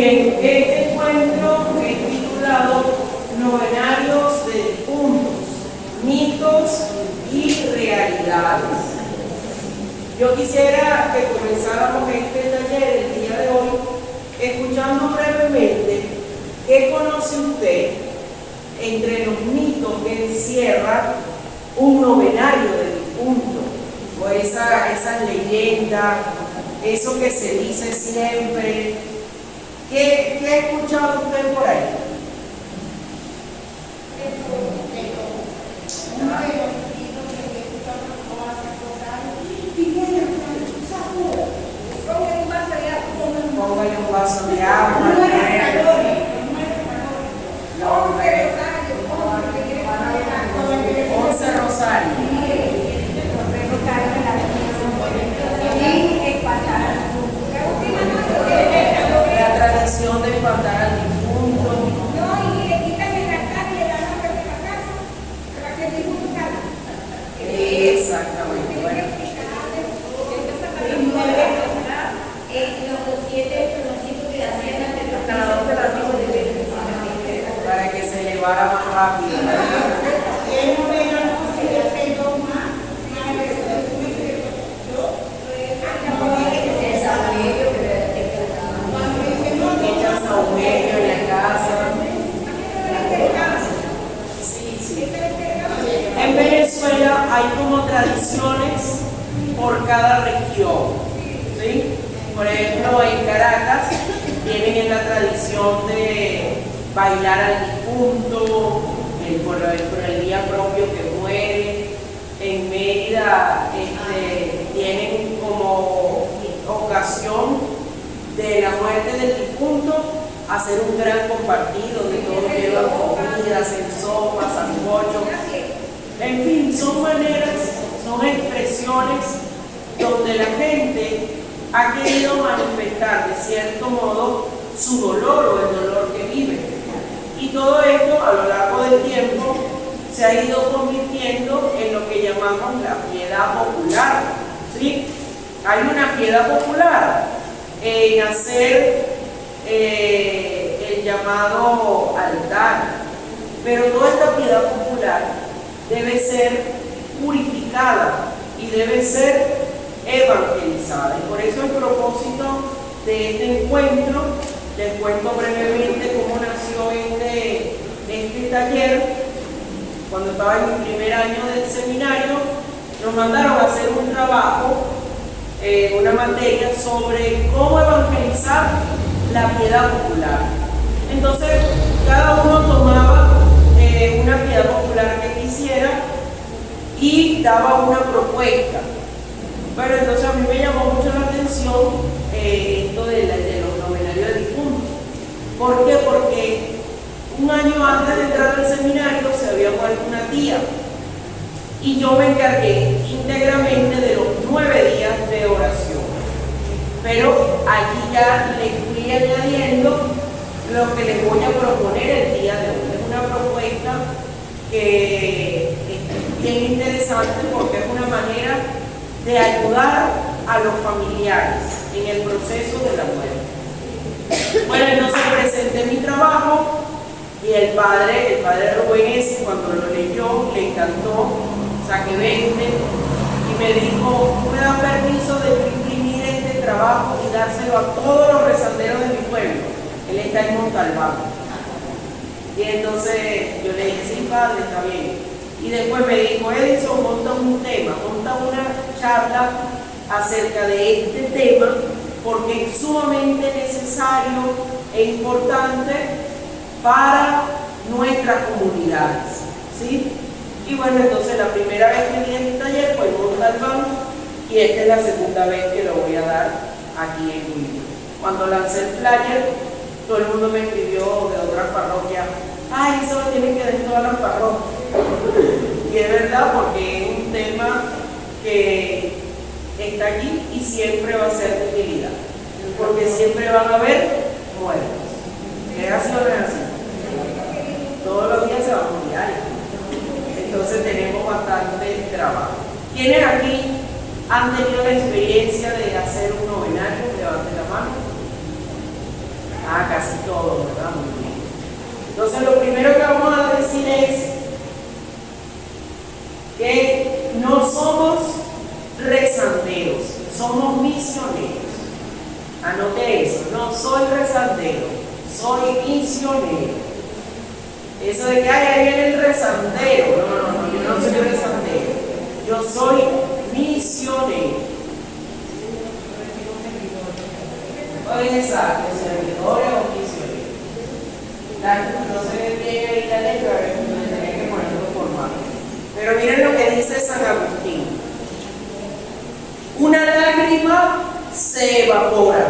bien, este encuentro es titulado Novenarios de difuntos, mitos y realidades. Yo quisiera que comenzáramos este taller el día de hoy escuchando brevemente qué conoce usted entre los mitos que encierra un novenario de difuntos, o esas leyendas, eso que se dice siempre. ¿Qué ha escuchado usted por ahí? Póngale un vaso de agua. 11 rosarios. La tradición de espantar al difunto. No, y le quitan el altar y le dan la vuelta a la casa para que el difunto salga. Exactamente. Bueno. Para que se llevara más rápido. Echan saumerio en la casa. Sí. En Venezuela hay como tradiciones por cada región. ¿Sí? Por ejemplo, en Caracas tienen la tradición de bailar al difunto por el día propio que muere. En Mérida tienen como ocasión de la muerte del difunto hacer un gran compartido de todo, llevan comidas, en sopas, sancochos. En fin, son maneras, son expresiones donde la gente ha querido manifestar de cierto modo su dolor o el dolor que vive. Y todo esto a lo largo del tiempo se ha ido convirtiendo en lo que llamamos la piedad popular. ¿Sí? Hay una piedad popular en hacer el llamado altar, pero toda esta piedad popular debe ser purificada y debe ser evangelizada. Y por eso el propósito de este encuentro, les cuento brevemente cómo nació este taller. Cuando estaba en mi primer año del seminario, nos mandaron a hacer un trabajo, una materia sobre cómo evangelizar la piedad popular. Entonces, cada uno tomaba una piedad popular que quisiera y daba una propuesta. Bueno, entonces a mí me llamó mucho la atención esto de los novenarios de difuntos. ¿Por qué? Porque un año antes de entrar al seminario se había muerto una tía y yo me encargué íntegramente de los 9 días de oración. Pero allí ya le fui añadiendo lo que les voy a proponer el día de hoy. Es una propuesta que es bien interesante porque es una manera de ayudar a los familiares en el proceso de la muerte. Bueno, entonces presenté mi trabajo y el padre Rubén ese, cuando lo leyó, le encantó, saqué 20 y me dijo: ¿tú me das permiso de imprimir este trabajo y dárselo a todos los rezanderos de mi pueblo? Él está en Montalbán. Y entonces yo le dije: sí, padre, está bien. Y después me dijo: Edison, monta un tema, monta una charla acerca de este tema porque es sumamente necesario e importante para nuestras comunidades. ¿Sí? Y bueno, entonces la primera vez que di este taller fue en Montalbán y esta es la segunda vez que lo voy a dar aquí en Huila. Cuando lancé el flyer, todo el mundo me escribió de otras parroquias: ay, eso lo tienen que dar en todas las parroquias. Y es verdad, porque es un tema que está allí y siempre va a ser de utilidad, porque siempre van a haber muertos. ¿Es así o no es así? Todos los días se va a morir alguien. Entonces tenemos bastante trabajo. ¿Quiénes aquí han tenido la experiencia de hacer un novenario? Levanten la mano. Ah, casi todos, ¿verdad? Muy bien. Entonces lo primero que vamos a decir es que no somos rezanderos, somos misioneros. Anote eso, no soy rezandero, soy misionero. Eso de que ahí viene el rezandero, no, yo no soy rezandero, yo soy misionero. Exacto, servidores o misioneros. No se ve bien ahí la letra, tenía que ponerlo formal. Pero miren lo que dice San Agustín. Una lágrima se evapora,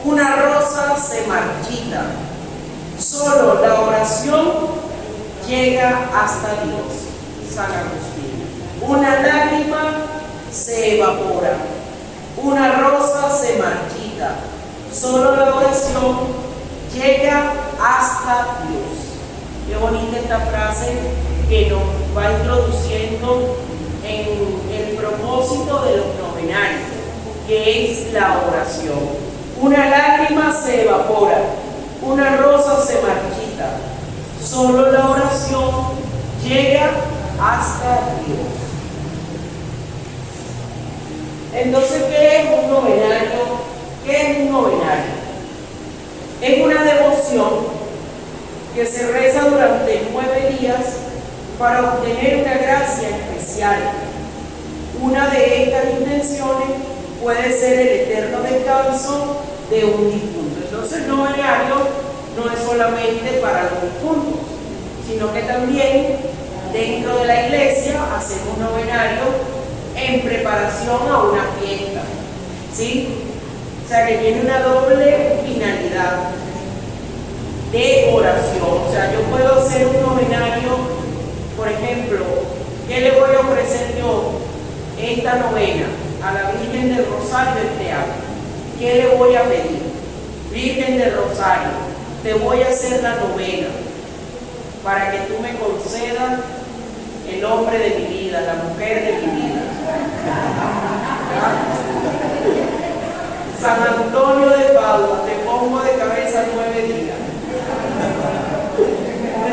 una rosa se marchita, solo la oración llega hasta Dios. San Agustín. Una lágrima se evapora, una rosa se marchita, solo la oración llega hasta Dios. Qué bonita esta frase que nos va introduciendo en el propósito de los novenarios, que es la oración. Una lágrima se evapora, una rosa se marchita, solo la oración llega hasta Dios. Entonces, ¿qué es un novenario? ¿Qué es un novenario? Es una devoción que se reza durante 9 días para obtener una gracia especial. Una de estas intenciones puede ser el eterno descanso de un difunto. Entonces el novenario no es solamente para los difuntos, sino que también dentro de la iglesia hacemos novenario en preparación a una fiesta, ¿sí? O sea que tiene una doble finalidad de oración. O sea, yo puedo hacer un novenario, por ejemplo, ¿qué le voy a ofrecer yo esta novena a la Virgen del Rosario este año? ¿Qué le voy a pedir? Virgen del Rosario, te voy a hacer la novena para que tú me concedas el hombre de mi vida, la mujer de mi vida. San Antonio de Padua, te pongo de cabeza 9 días.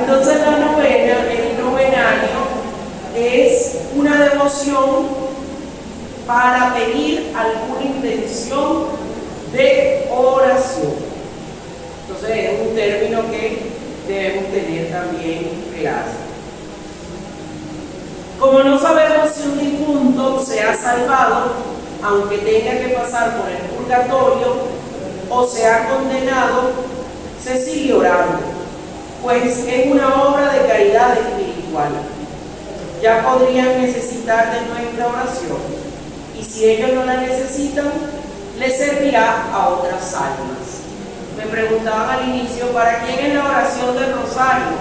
Entonces la novena, el novenario, es una devoción para pedir alguna intención de oración. Entonces es un término que debemos tener también claro. Como no sabemos si un difunto se ha salvado, aunque tenga que pasar por el purgatorio, o se ha condenado, se sigue orando, pues es una obra de caridad espiritual. Ya podrían necesitar de nuestra oración, y si ellos no la necesitan, les servirá a otras almas. Me preguntaban al inicio, ¿para quién es la oración del rosario?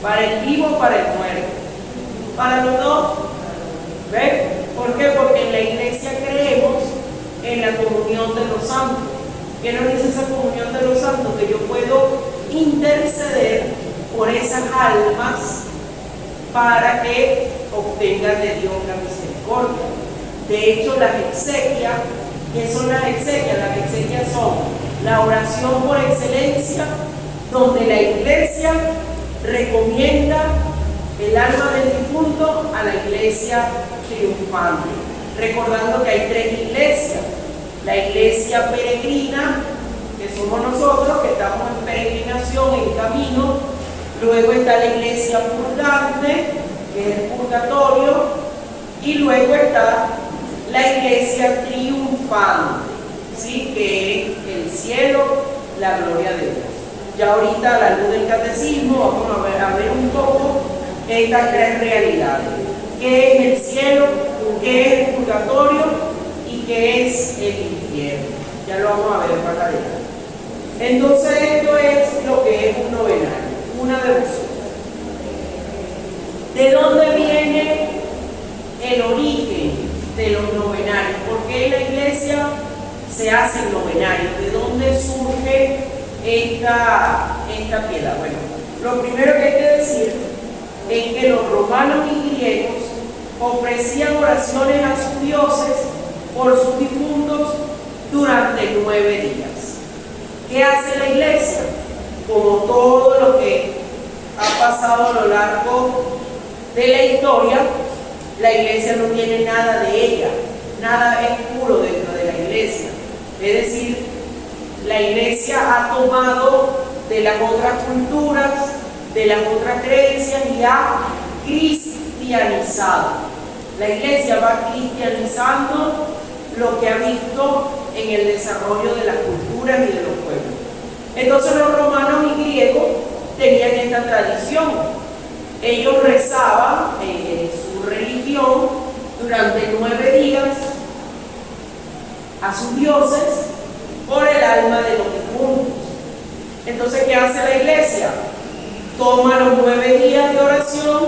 ¿Para el vivo o para el muerto? Para los dos. ¿Ven? ¿Por qué? Porque en la iglesia creemos en la comunión de los santos. ¿Qué nos dice esa comunión de los santos? Que yo puedo interceder por esas almas para que obtengan de Dios la misericordia. De hecho, las exequias, ¿qué son las exequias? Las exequias son la oración por excelencia, donde la iglesia recomienda el alma del difunto a la iglesia triunfante, recordando que hay 3 iglesias: la iglesia peregrina, que somos nosotros, que estamos en peregrinación, en camino; luego está la iglesia purgante, que es el purgatorio; y luego está la iglesia triunfante, ¿sí? Que es el cielo, la gloria de Dios. Ya ahorita, a la luz del catecismo, vamos a ver un poco estas 3 realidades: qué es el cielo, qué es el purgatorio y qué es el infierno. Ya lo vamos a ver más adelante. Entonces esto es lo que es un novenario, una devoción. ¿De dónde viene el origen de los novenarios? ¿Por qué en la iglesia se hacen novenarios? ¿De dónde surge esta piedad? Bueno, lo primero que hay que decir es que los romanos y griegos ofrecían oraciones a sus dioses por sus difuntos durante 9 días. ¿Qué hace la iglesia? como todo lo que ha pasado a lo largo de la historia, la iglesia no tiene nada de ella, nada es puro dentro de la iglesia. Es decir, la iglesia ha tomado de las otras culturas, de las otras creencias y ha cristianizado. La iglesia va cristianizando lo que ha visto en el desarrollo de las culturas y de los pueblos. Entonces los romanos y griegos tenían esta tradición. Ellos rezaban en su religión durante 9 días a sus dioses por el alma de los difuntos. Entonces, ¿qué hace la iglesia? Toma los 9 días de oración,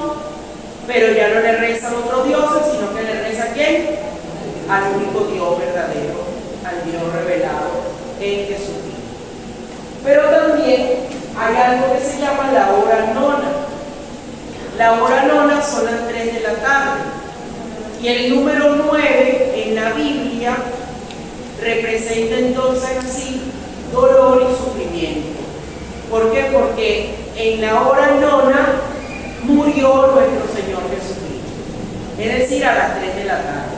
pero ya no le reza a otros dioses, sino que le reza ¿a quién? Al único Dios verdadero, al Dios revelado en Jesucristo. Pero también hay algo que se llama la hora nona. La hora nona son las 3 de la tarde. Y el número 9 en la Biblia representa entonces así dolor y sufrimiento. ¿Por qué? Porque en la hora nona murió nuestro Señor Jesucristo. Es decir, a las 3 de la tarde.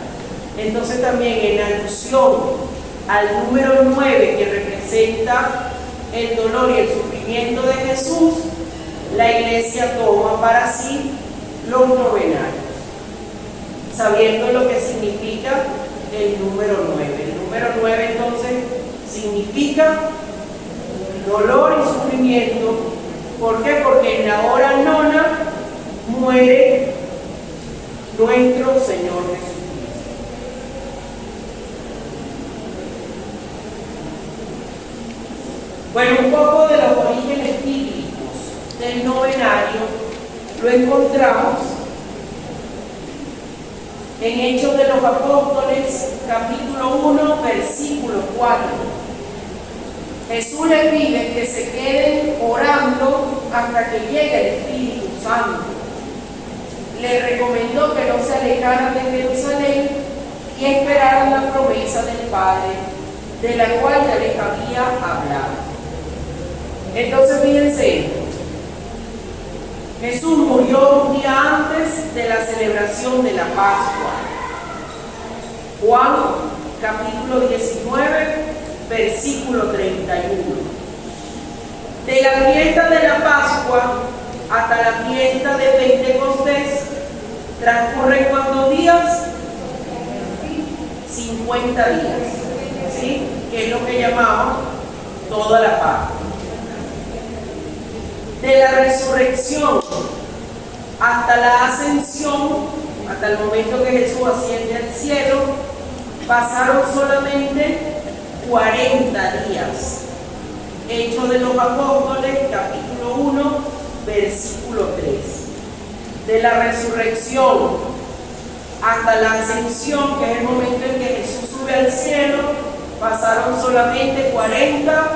Entonces también en alusión al número 9 que representa el dolor y el sufrimiento de Jesús, la iglesia toma para sí los novenarios, sabiendo lo que significa el número 9. El número 9 entonces significa dolor y sufrimiento. ¿Por qué? Porque en la hora nona muere nuestro Señor Jesucristo. Bueno, un poco de los orígenes bíblicos del novenario lo encontramos en Hechos de los Apóstoles, capítulo 1, versículo 4. Jesús les pide que se queden orando hasta que llegue el Espíritu Santo. Les recomendó que no se alejaran de Jerusalén y esperaran la promesa del Padre, de la cual ya les había hablado. Entonces fíjense, Jesús murió un día antes de la celebración de la Pascua. Juan capítulo 19, versículo 31. De la fiesta de la Pascua hasta la fiesta de Pentecostés transcurren ¿cuántos días? 50 días, ¿sí? Que es lo que llamamos toda la Pascua. De la resurrección hasta la ascensión, hasta el momento que Jesús asciende al cielo, pasaron solamente 40 días. Hechos de los Apóstoles, capítulo 1, versículo 3. De la resurrección hasta la ascensión, que es el momento en que Jesús sube al cielo, pasaron solamente 40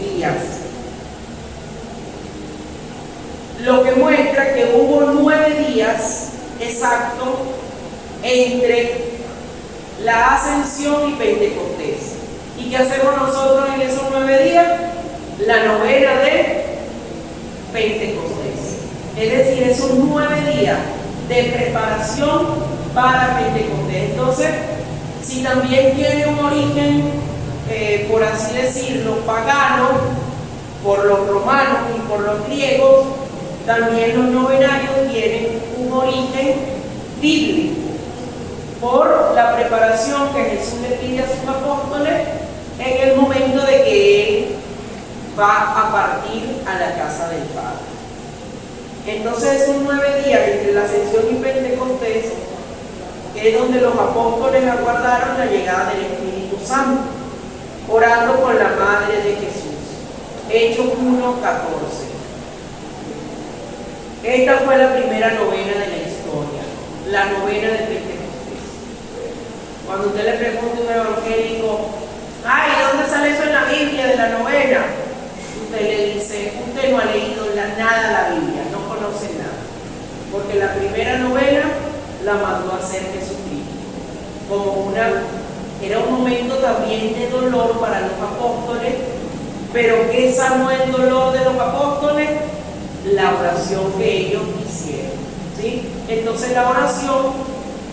días. Lo que muestra que hubo 9 días exactos entre la ascensión y Pentecostés. ¿Y qué hacemos nosotros en esos 9 días? La novena de Pentecostés. Es decir, esos 9 días de preparación para Pentecostés. Entonces, si también tiene un origen, por así decirlo, pagano, por los romanos y por los griegos, también los novenarios tienen un origen bíblico, por la preparación que Jesús le pide a sus apóstoles en el momento de que Él va a partir a la casa del Padre. Entonces esos 9 días entre la ascensión y Pentecostés es donde los apóstoles aguardaron la llegada del Espíritu Santo, orando por la Madre de Jesús. Hechos 1:14. Esta fue la primera novena de la historia, la novena de Pentecostés. Cuando usted le pregunta a un evangélico, ay, ¿dónde sale eso en la Biblia de la novena? Usted le dice, usted no ha leído nada la Biblia, no conoce nada. Porque la primera novena la mandó a hacer Jesucristo. Era un momento también de dolor para los apóstoles, Pero ¿qué sanó el dolor de los apóstoles? La oración que ellos hicieron, ¿sí? Entonces la oración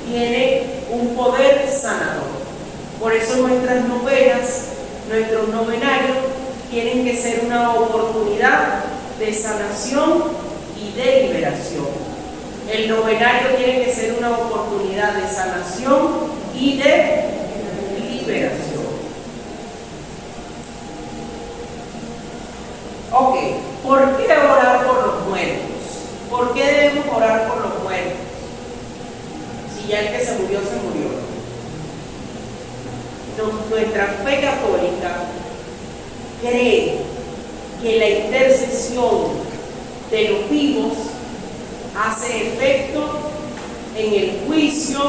tiene un poder sanador. Por eso nuestras novenas, nuestros novenarios, tienen que ser una oportunidad de sanación y de liberación. El novenario tiene que ser una oportunidad de sanación y de liberación. Ok, ¿por qué orar por los muertos? ¿Por qué debemos orar por los muertos? Si ya el que se murió, se murió. Nuestra fe católica cree que la intercesión de los vivos hace efecto en el juicio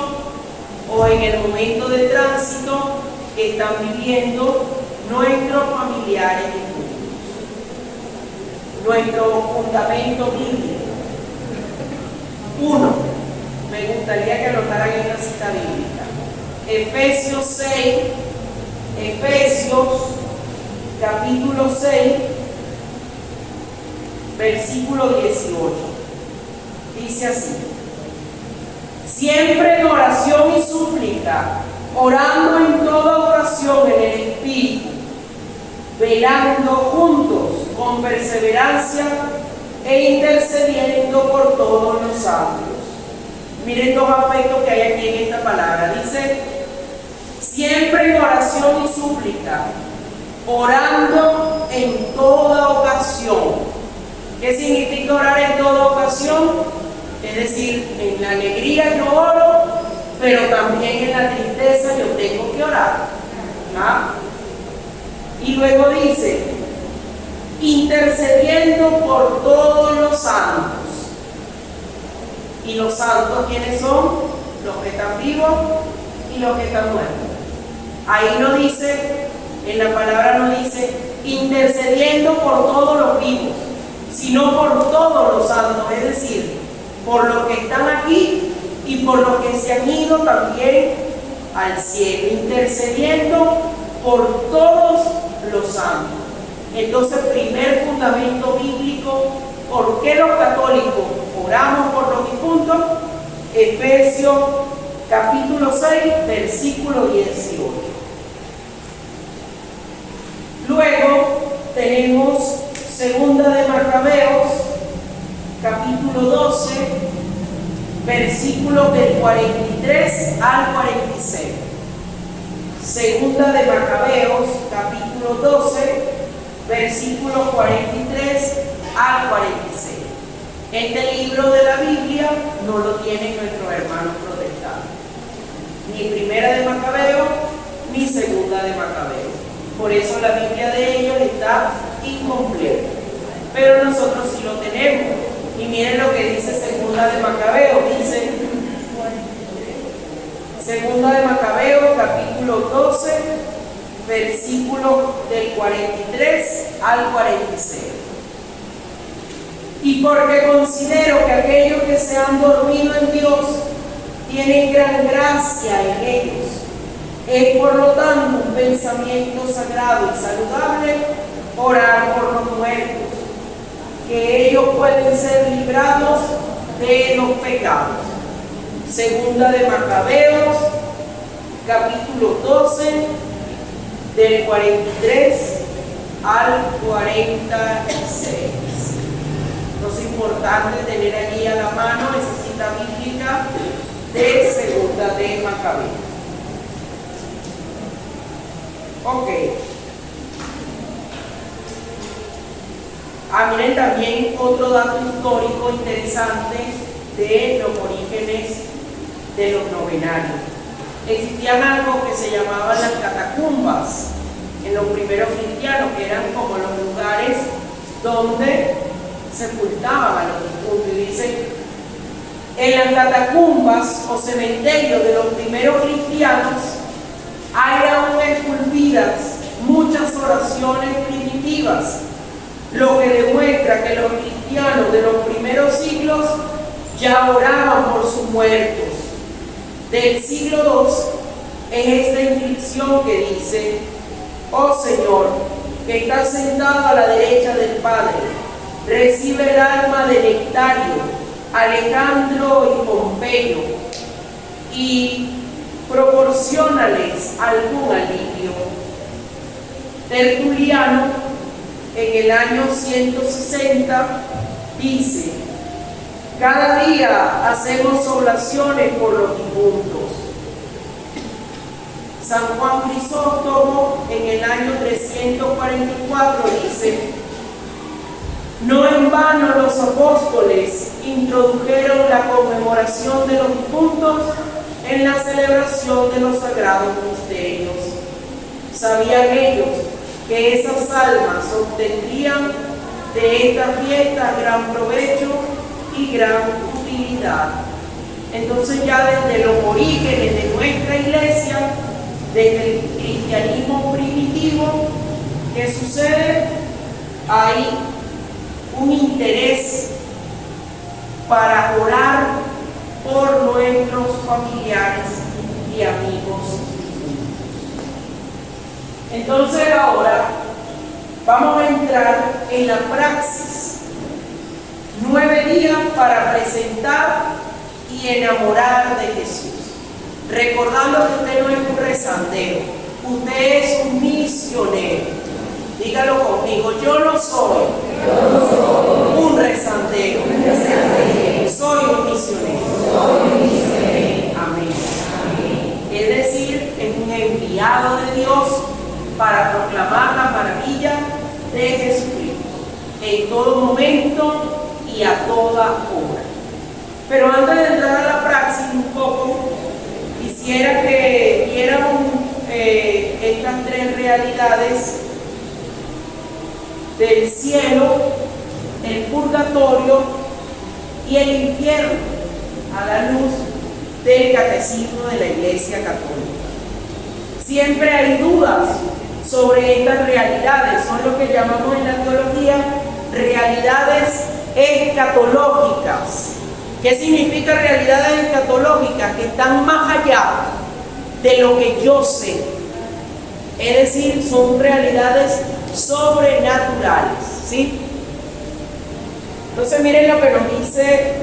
o en el momento de tránsito que están viviendo nuestros familiares difuntos. Nuestro fundamento bíblico. 1. Me gustaría que anotaran en una cita bíblica. Efesios 6, Efesios capítulo 6, versículo 18. Dice así: siempre en oración y súplica, orando en toda oración en el Espíritu, velando juntos con perseverancia e intercediendo por todos los santos. Miren dos aspectos que hay aquí en esta palabra. Dice, siempre en oración y súplica, orando en toda ocasión. ¿Qué significa orar en toda ocasión? Es decir, en la alegría yo oro, pero también en la tristeza yo tengo que orar. ¿Ah? Y luego dice, intercediendo por todos los santos. ¿Y los santos quiénes son? Los que están vivos y los que están muertos. Ahí no dice, en la palabra no dice, intercediendo por todos los vivos, sino por todos los santos, es decir, por los que están aquí y por los que se han ido también al cielo, intercediendo por todos los santos. Entonces, primer fundamento bíblico, ¿por qué los católicos oramos por los difuntos? Efesios capítulo 6, versículo 18. Luego tenemos segunda de Macabeos, capítulo 12, versículos del 43 al 46. Segunda de Macabeos, capítulo 12, versículos 43 al 46. Este libro de la Biblia no lo tienen nuestros hermanos protestantes. Ni primera de Macabeo, ni segunda de Macabeo. Por eso la Biblia de ellos está incompleta. Pero nosotros sí lo tenemos. Y miren lo que dice segunda de Macabeo. Dice, segunda de Macabeo, capítulo 12, versículo del 43 al 46. Y porque considero que aquellos que se han dormido en Dios tienen gran gracia en ellos, es por lo tanto un pensamiento sagrado y saludable orar por los muertos, que ellos pueden ser librados de los pecados. Segunda de Macabeos, capítulo 12, del 43 al 46. Es importante tener allí a la mano esa cita bíblica de segunda de Macabeos. Ok. Miren también otro dato histórico interesante de los orígenes de los novenarios. Existían algo que se llamaban las catacumbas en los primeros cristianos, que eran como los lugares donde sepultaban a los difuntos. Y dice, en las catacumbas o cementerios de los primeros cristianos hay aún esculpidas muchas oraciones primitivas, lo que demuestra que los cristianos de los primeros siglos ya oraban por sus muertos. Del siglo II es esta inscripción que dice, oh Señor, que está sentado a la derecha del Padre, recibe el alma de Nectario, Alejandro y Pompeyo, y proporciónales algún alivio. Tertuliano, en el año 160, dice: cada día hacemos oblaciones por los difuntos. San Juan Crisóstomo, en el año 344, dice: no en vano los apóstoles introdujeron la conmemoración de los difuntos en la celebración de los sagrados misterios. Sabían ellos que esas almas obtendrían de esta fiesta gran provecho y gran utilidad. Entonces, ya desde los orígenes de nuestra iglesia, desde el cristianismo primitivo, ¿qué sucede? Hay un interés para orar por nuestros familiares y amigos. Entonces ahora vamos a entrar en la praxis. 9 días para presentar y enamorar de Jesús. Recordando que usted no es un rezandero, usted es un misionero. Dígalo conmigo: yo no soy un rezandero, soy un misionero. Amén. Es decir, es un enviado de Dios para proclamar la maravilla de Jesucristo en todo momento y a toda hora. Pero antes de entrar a la praxis un poco, quisiera que viéramos estas 3 realidades del cielo, el purgatorio y el infierno, a la luz del catecismo de la Iglesia Católica. Siempre hay dudas sobre estas realidades, son lo que llamamos en la teología realidades escatológicas. ¿Qué significa realidades escatológicas? Que están más allá de lo que yo sé. Es decir, son realidades sobrenaturales, ¿sí? Entonces miren lo que nos dice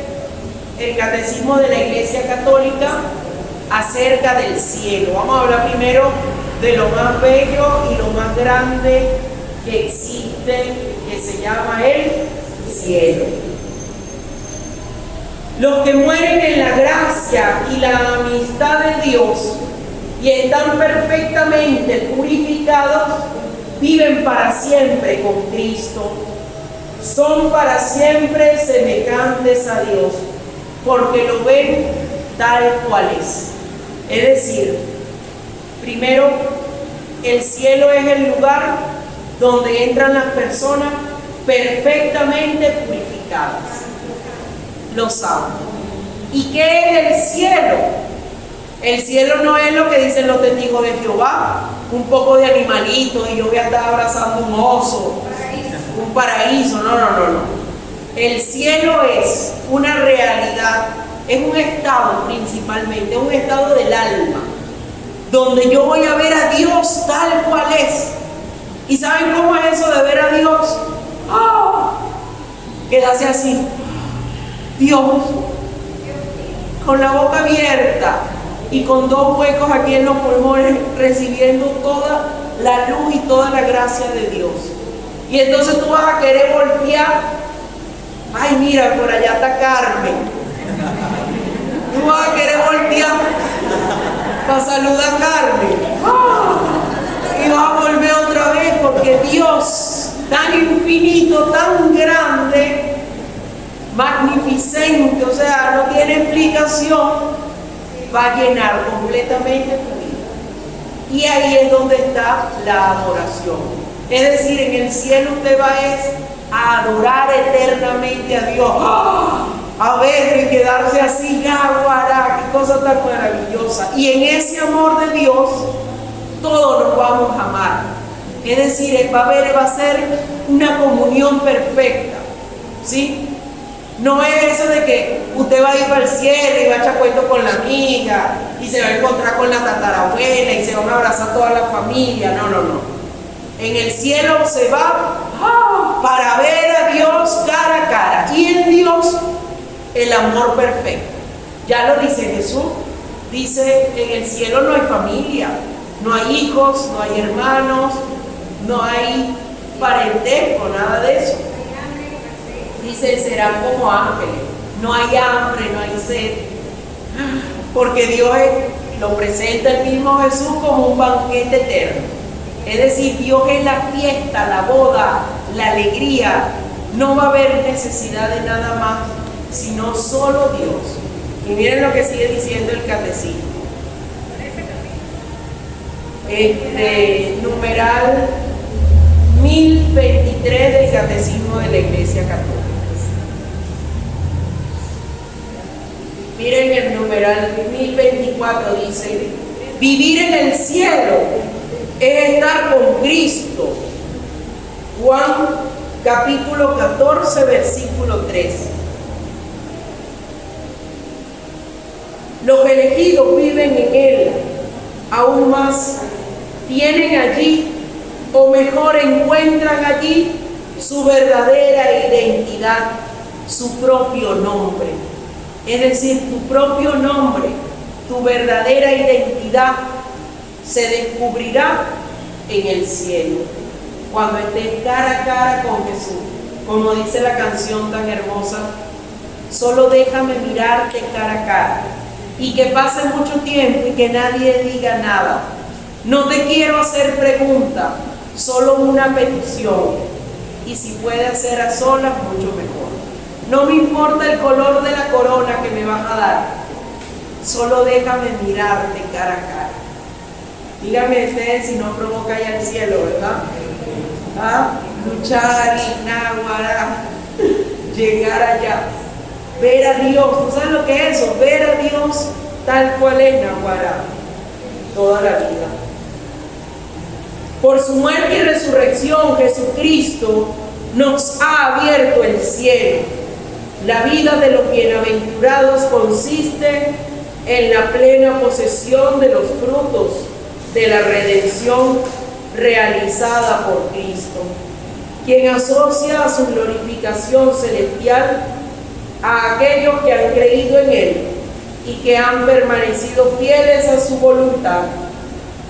el catecismo de la Iglesia Católica acerca del cielo. Vamos a hablar primero de lo más bello y lo más grande que existe, que se llama el cielo. Los que mueren en la gracia y la amistad de Dios y están perfectamente purificados, viven para siempre con Cristo. Son para siempre semejantes a Dios, porque lo ven tal cual es. Es decir, primero, el cielo es el lugar donde entran las personas perfectamente purificadas. Los amo. ¿Y qué es el cielo? El cielo no es lo que dicen los testigos de Jehová, un poco de animalitos y yo voy a estar abrazando un oso, un paraíso. No. El cielo es una realidad, es un estado principalmente, un estado del alma, donde yo voy a ver a Dios tal cual es. ¿Y saben cómo es eso de ver a Dios? Quedarse así, Dios, con la boca abierta y con 2 huecos aquí en los pulmones, recibiendo toda la luz y toda la gracia de Dios. Y entonces tú vas a querer voltear. Ay, mira, por allá está Carmen. Tú vas a querer voltear para saludar a Carmen. Y vas a volver otra vez, porque Dios, tan infinito, tan grande, magnificente, o sea, no tiene explicación, va a llenar completamente tu vida. Y ahí es donde está la adoración. Es decir, en el cielo usted va a adorar eternamente a Dios. A ver, y quedarse así, guará, qué cosa tan maravillosa. Y en ese amor de Dios, todos nos vamos a amar. Es decir, va a ser una comunión perfecta, ¿sí? No es eso de que usted va a ir para el cielo y va a echar cuento con la amiga y se va a encontrar con la tatarabuela y se van a abrazar toda la familia. No. En el cielo se va para ver a Dios cara a cara. Y en Dios el amor perfecto. Ya lo dice Jesús. Dice, en el cielo no hay familia, no hay hijos, no hay hermanos, no hay parentesco, nada de eso. Dice, serán como ángeles. No hay hambre, no hay sed. Porque Dios lo presenta el mismo Jesús como un banquete eterno. Es decir, Dios es la fiesta, la boda, la alegría. No va a haber necesidad de nada más, sino solo Dios. Y miren lo que sigue diciendo el catecismo. Numeral 1023 del Catecismo de la Iglesia Católica. Miren el numeral 1024, dice: vivir en el cielo es estar con Cristo. Juan capítulo 14, versículo 3. Los elegidos viven en Él, aún más tienen allí, o mejor encuentran allí, su verdadera identidad, su propio nombre. Es decir, tu propio nombre, tu verdadera identidad se descubrirá en el cielo, cuando estés cara a cara con Jesús. Como dice la canción tan hermosa, solo déjame mirarte cara a cara, y que pase mucho tiempo y que nadie diga nada. No te quiero hacer pregunta, solo una petición, y si puede hacer a solas, mucho mejor. No me importa el color de la corona que me vas a dar, solo déjame mirarte cara a cara. Díganme ustedes si no provoca ya el cielo, ¿verdad? Luchar, inaguará, llegar allá, ver a Dios. ¿Tú sabes lo que es eso? Ver a Dios tal cual es Naguará, toda la vida. Por su muerte y resurrección, Jesucristo nos ha abierto el cielo. La vida de los bienaventurados consiste en la plena posesión de los frutos de la redención realizada por Cristo, quien asocia a su glorificación celestial a aquellos que han creído en Él y que han permanecido fieles a su voluntad.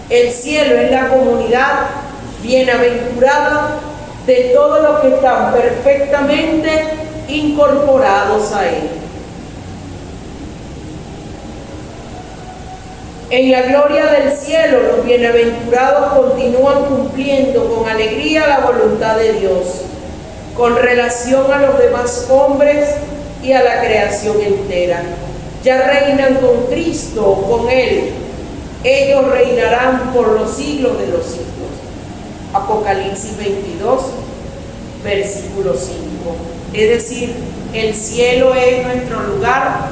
El cielo es la comunidad bienaventurada de todos los que están perfectamente incorporados a Él. En la gloria del cielo, los bienaventurados continúan cumpliendo con alegría la voluntad de Dios, con relación a los demás hombres y a la creación entera. Ya reinan con Cristo, con Él. Ellos reinarán por los siglos de los siglos. Apocalipsis 22, versículo 5. Es decir, el cielo es nuestro lugar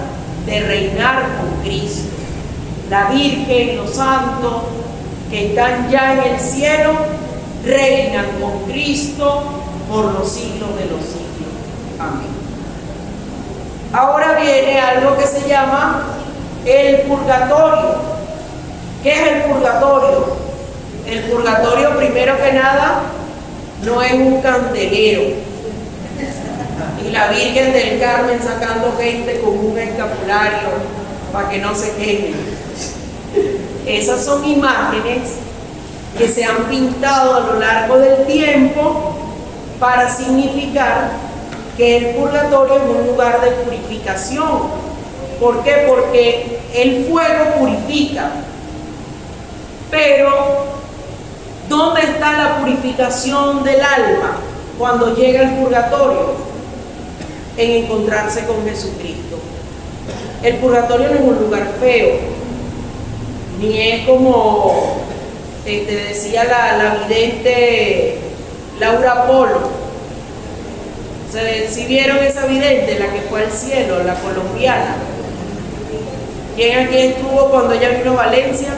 de reinar con Cristo. La Virgen, los santos que están ya en el cielo, reinan con Cristo por los siglos de los siglos. Amén. Ahora viene algo que se llama el purgatorio. ¿Qué es el purgatorio? El purgatorio, primero que nada, no es un candelero y la Virgen del Carmen sacando gente con un escapulario para que no se quemen. Esas son imágenes que se han pintado a lo largo del tiempo para significar que el purgatorio es un lugar de purificación. ¿Por qué? Porque el fuego purifica. Pero, ¿dónde está la purificación del alma cuando llega el purgatorio? En encontrarse con Jesucristo. El purgatorio no es un lugar feo, ni es como te decía la vidente Laura Polo. ¿Sí vieron esa vidente, la que fue al cielo, la colombiana? ¿Quién aquí estuvo cuando ella vino a Valencia?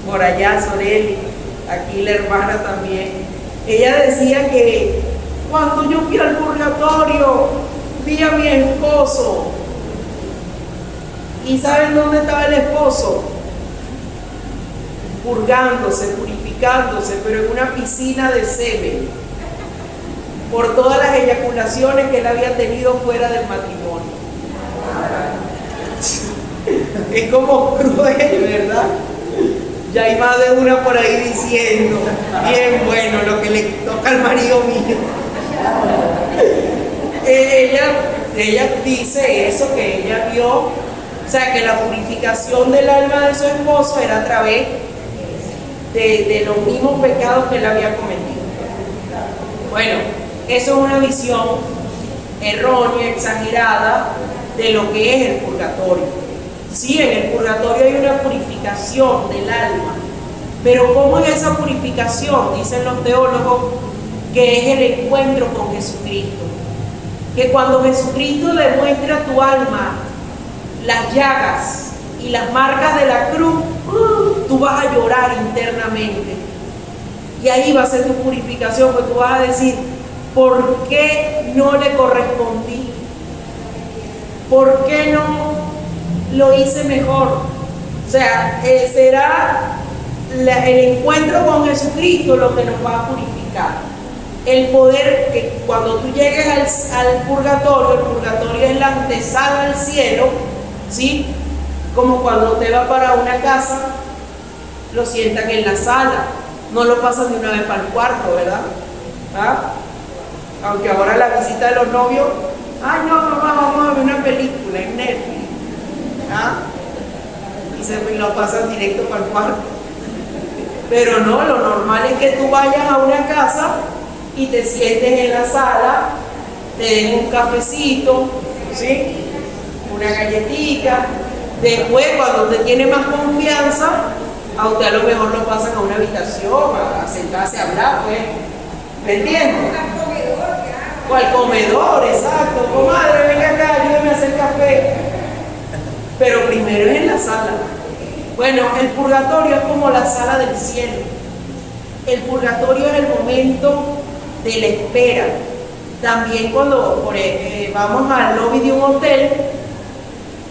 Por allá, Soreli, aquí la hermana también. Ella decía que cuando yo fui al purgatorio vi a mi esposo. ¿Y saben dónde estaba el esposo? Purgándose, purificándose. purificándose, pero en una piscina de semen, por todas las eyaculaciones que él había tenido fuera del matrimonio. Es como cruel, ¿verdad? Ya hay más de una por ahí diciendo, bien bueno lo que le toca al marido mío. Ella dice eso, que ella vio, o sea, que la purificación del alma de su esposo era a través de los mismos pecados que él había cometido. Bueno, eso es una visión errónea, exagerada de lo que es el purgatorio. Sí, en el purgatorio hay una purificación del alma, pero ¿cómo es esa purificación? Dicen los teólogos que es el encuentro con Jesucristo. Que cuando Jesucristo le muestra a tu alma las llagas y las marcas de la cruz, tú vas a llorar internamente. Y ahí va a ser tu purificación, porque tú vas a decir, ¿por qué no le correspondí? ¿Por qué no lo hice mejor? O sea, será el encuentro con Jesucristo lo que nos va a purificar. El poder que cuando tú llegues al purgatorio, el purgatorio es la antesala al cielo, ¿sí? Como cuando te vas para una casa, lo sientan en la sala, no lo pasan de una vez para el cuarto, ¿verdad? ¿Ah? Aunque ahora la visita de los novios, ay no mamá, vamos a ver una película en Netflix, ¿ah? Y lo pasan directo para el cuarto. Pero no, lo normal es que tú vayas a una casa y te sientes en la sala, te den un cafecito, ¿sí? Una galletita. Después, cuando usted tiene más confianza, a usted a lo mejor lo pasan a una habitación, a sentarse a hablar, pues. ¿Me entiendes? O al comedor, exacto. Comadre, venga acá, ayúdame a hacer café. Pero primero es en la sala. Bueno, el purgatorio es como la sala del cielo. El purgatorio es el momento de la espera. También cuando vamos al lobby de un hotel,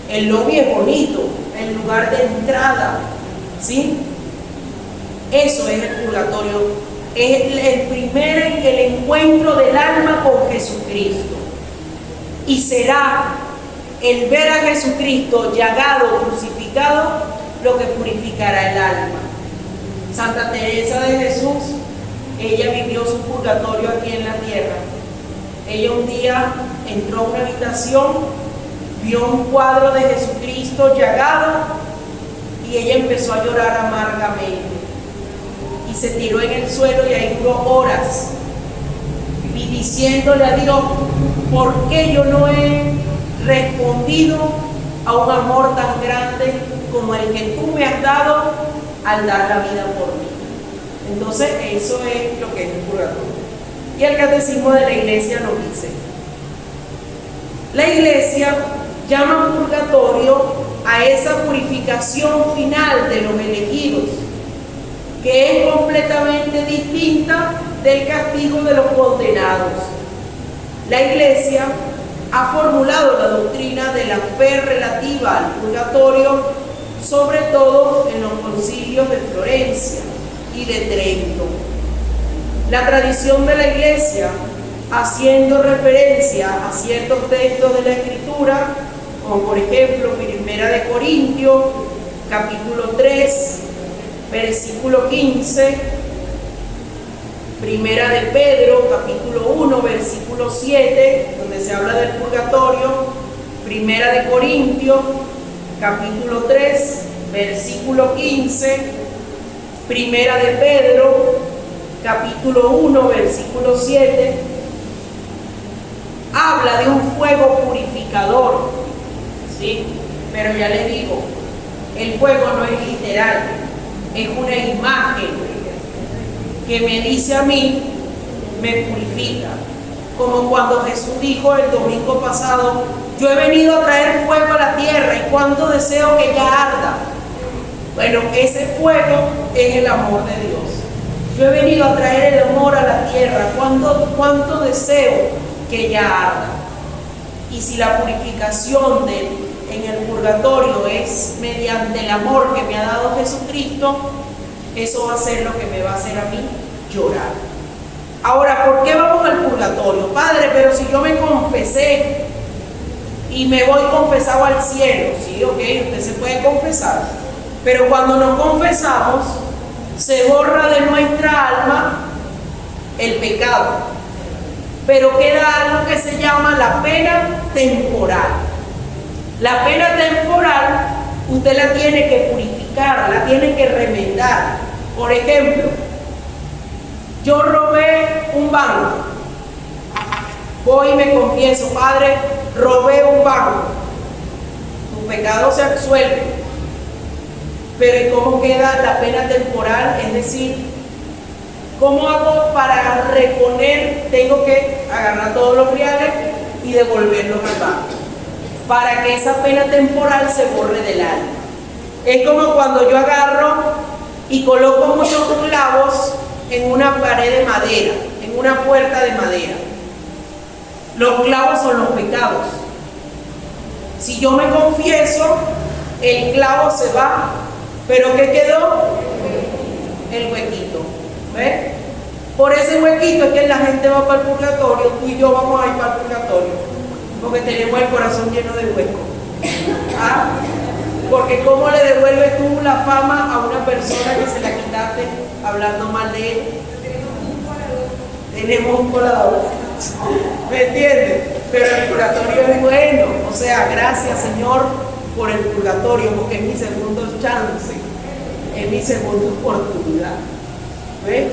el lobby es bonito, el lugar de entrada, ¿sí? Eso es el purgatorio. Es el encuentro del alma con Jesucristo. Y será el ver a Jesucristo llagado, crucificado, lo que purificará el alma. Santa Teresa de Jesús, ella vivió su purgatorio aquí en la tierra. Ella un día entró a una habitación, vio un cuadro de Jesucristo llagado y ella empezó a llorar amargamente. Y se tiró en el suelo y ahí duró horas y diciéndole a Dios, ¿por qué yo no he respondido a un amor tan grande como el que tú me has dado al dar la vida por mí? Entonces eso es lo que es el purgatorio. Y el catecismo de la iglesia nos dice, la iglesia llama purgatorio a esa purificación final de los elegidos, que es completamente distinta del castigo de los condenados. La iglesia ha formulado la doctrina de la fe relativa al purgatorio, sobre todo en los concilios de Florencia y de Trento. La tradición de la iglesia, haciendo referencia a ciertos textos de la Escritura, como por ejemplo 1 Corintios, capítulo 3, versículo 15, 1 Pedro, capítulo 1, versículo 7, donde se habla del purgatorio, 1 Corintios, capítulo 3, versículo 15, 1 Pedro, capítulo 1, versículo 7, habla de un fuego purificador, ¿sí? Pero ya les digo, el fuego no es literal, es una imagen que me dice a mí, me purifica. Como cuando Jesús dijo el domingo pasado, yo he venido a traer fuego a la tierra y cuánto deseo que ya arda. Bueno, ese fuego es el amor de Dios. Yo he venido a traer el amor a la tierra, cuánto deseo que ya arda. Y si la purificación en el purgatorio es mediante el amor que me ha dado Jesucristo, eso va a ser lo que me va a hacer a mí llorar. Ahora, ¿por qué vamos al purgatorio? Padre, pero si yo me confesé y me voy confesado al cielo, sí, ok, usted se puede confesar, pero cuando nos confesamos, se borra de nuestra alma el pecado, pero queda algo que se llama la pena temporal. La pena temporal usted la tiene que purificar, la tiene que remendar. Por ejemplo, yo robé un banco, voy y me confieso, Padre, robé un banco, tu pecado se absuelve, pero ¿y cómo queda la pena temporal? Es decir, ¿cómo hago para reponer? Tengo que agarrar todos los reales y devolverlos al banco, para que esa pena temporal se borre del alma. Es como cuando yo agarro y coloco muchos clavos en una pared de madera, en una puerta de madera. Los clavos son los pecados. Si yo me confieso, el clavo se va, pero ¿qué quedó? El huequito. ¿Ves? Por ese huequito es que la gente va para el purgatorio, tú y yo vamos a ir para el purgatorio, porque tenemos el corazón lleno de huecos. ¿Ah? Porque ¿cómo le devuelves tú la fama a una persona que se la quitaste hablando mal de él? Tenemos un colador. ¿Me entiendes? Pero el purgatorio es bueno. O sea, gracias Señor por el purgatorio, porque es mi segundo chance, es mi segunda oportunidad. ¿Ves?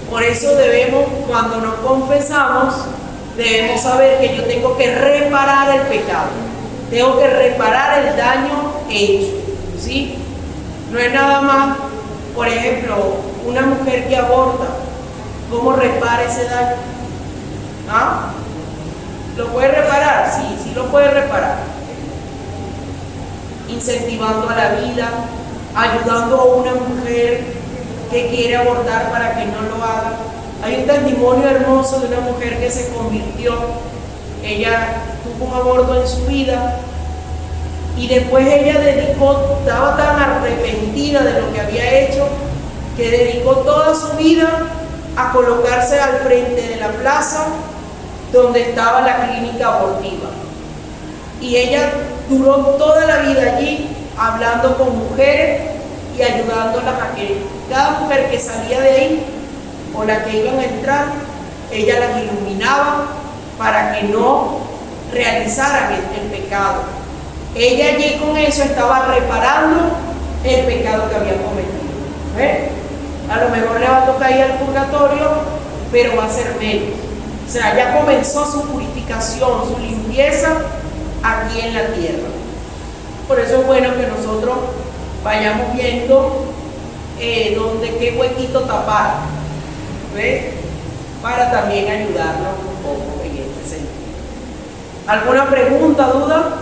Por eso debemos, cuando nos confesamos, debemos saber que yo tengo que reparar el pecado. Tengo que reparar el daño hecho, ¿sí? No es nada más, por ejemplo, una mujer que aborta, ¿cómo repara ese daño? ¿Ah? ¿Lo puede reparar? Sí, sí lo puede reparar. Incentivando a la vida, ayudando a una mujer que quiere abortar para que no lo haga. Hay un testimonio hermoso de una mujer que se convirtió. Ella tuvo un aborto en su vida y después ella estaba tan arrepentida de lo que había hecho, que dedicó toda su vida a colocarse al frente de la plaza donde estaba la clínica abortiva. Y ella duró toda la vida allí hablando con mujeres y ayudándolas a que cada mujer que salía de ahí o la que iban a entrar, ella las iluminaba para que no realizaran el pecado. Ella allí con eso estaba reparando el pecado que había cometido. ¿Ves? A lo mejor le va a tocar ir al purgatorio, pero va a ser menos. O sea, ya comenzó su purificación, su limpieza aquí en la tierra. Por eso es bueno que nosotros vayamos viendo qué huequito tapar, ¿ves? Para también ayudarnos un poco en este sentido. ¿Alguna pregunta, duda?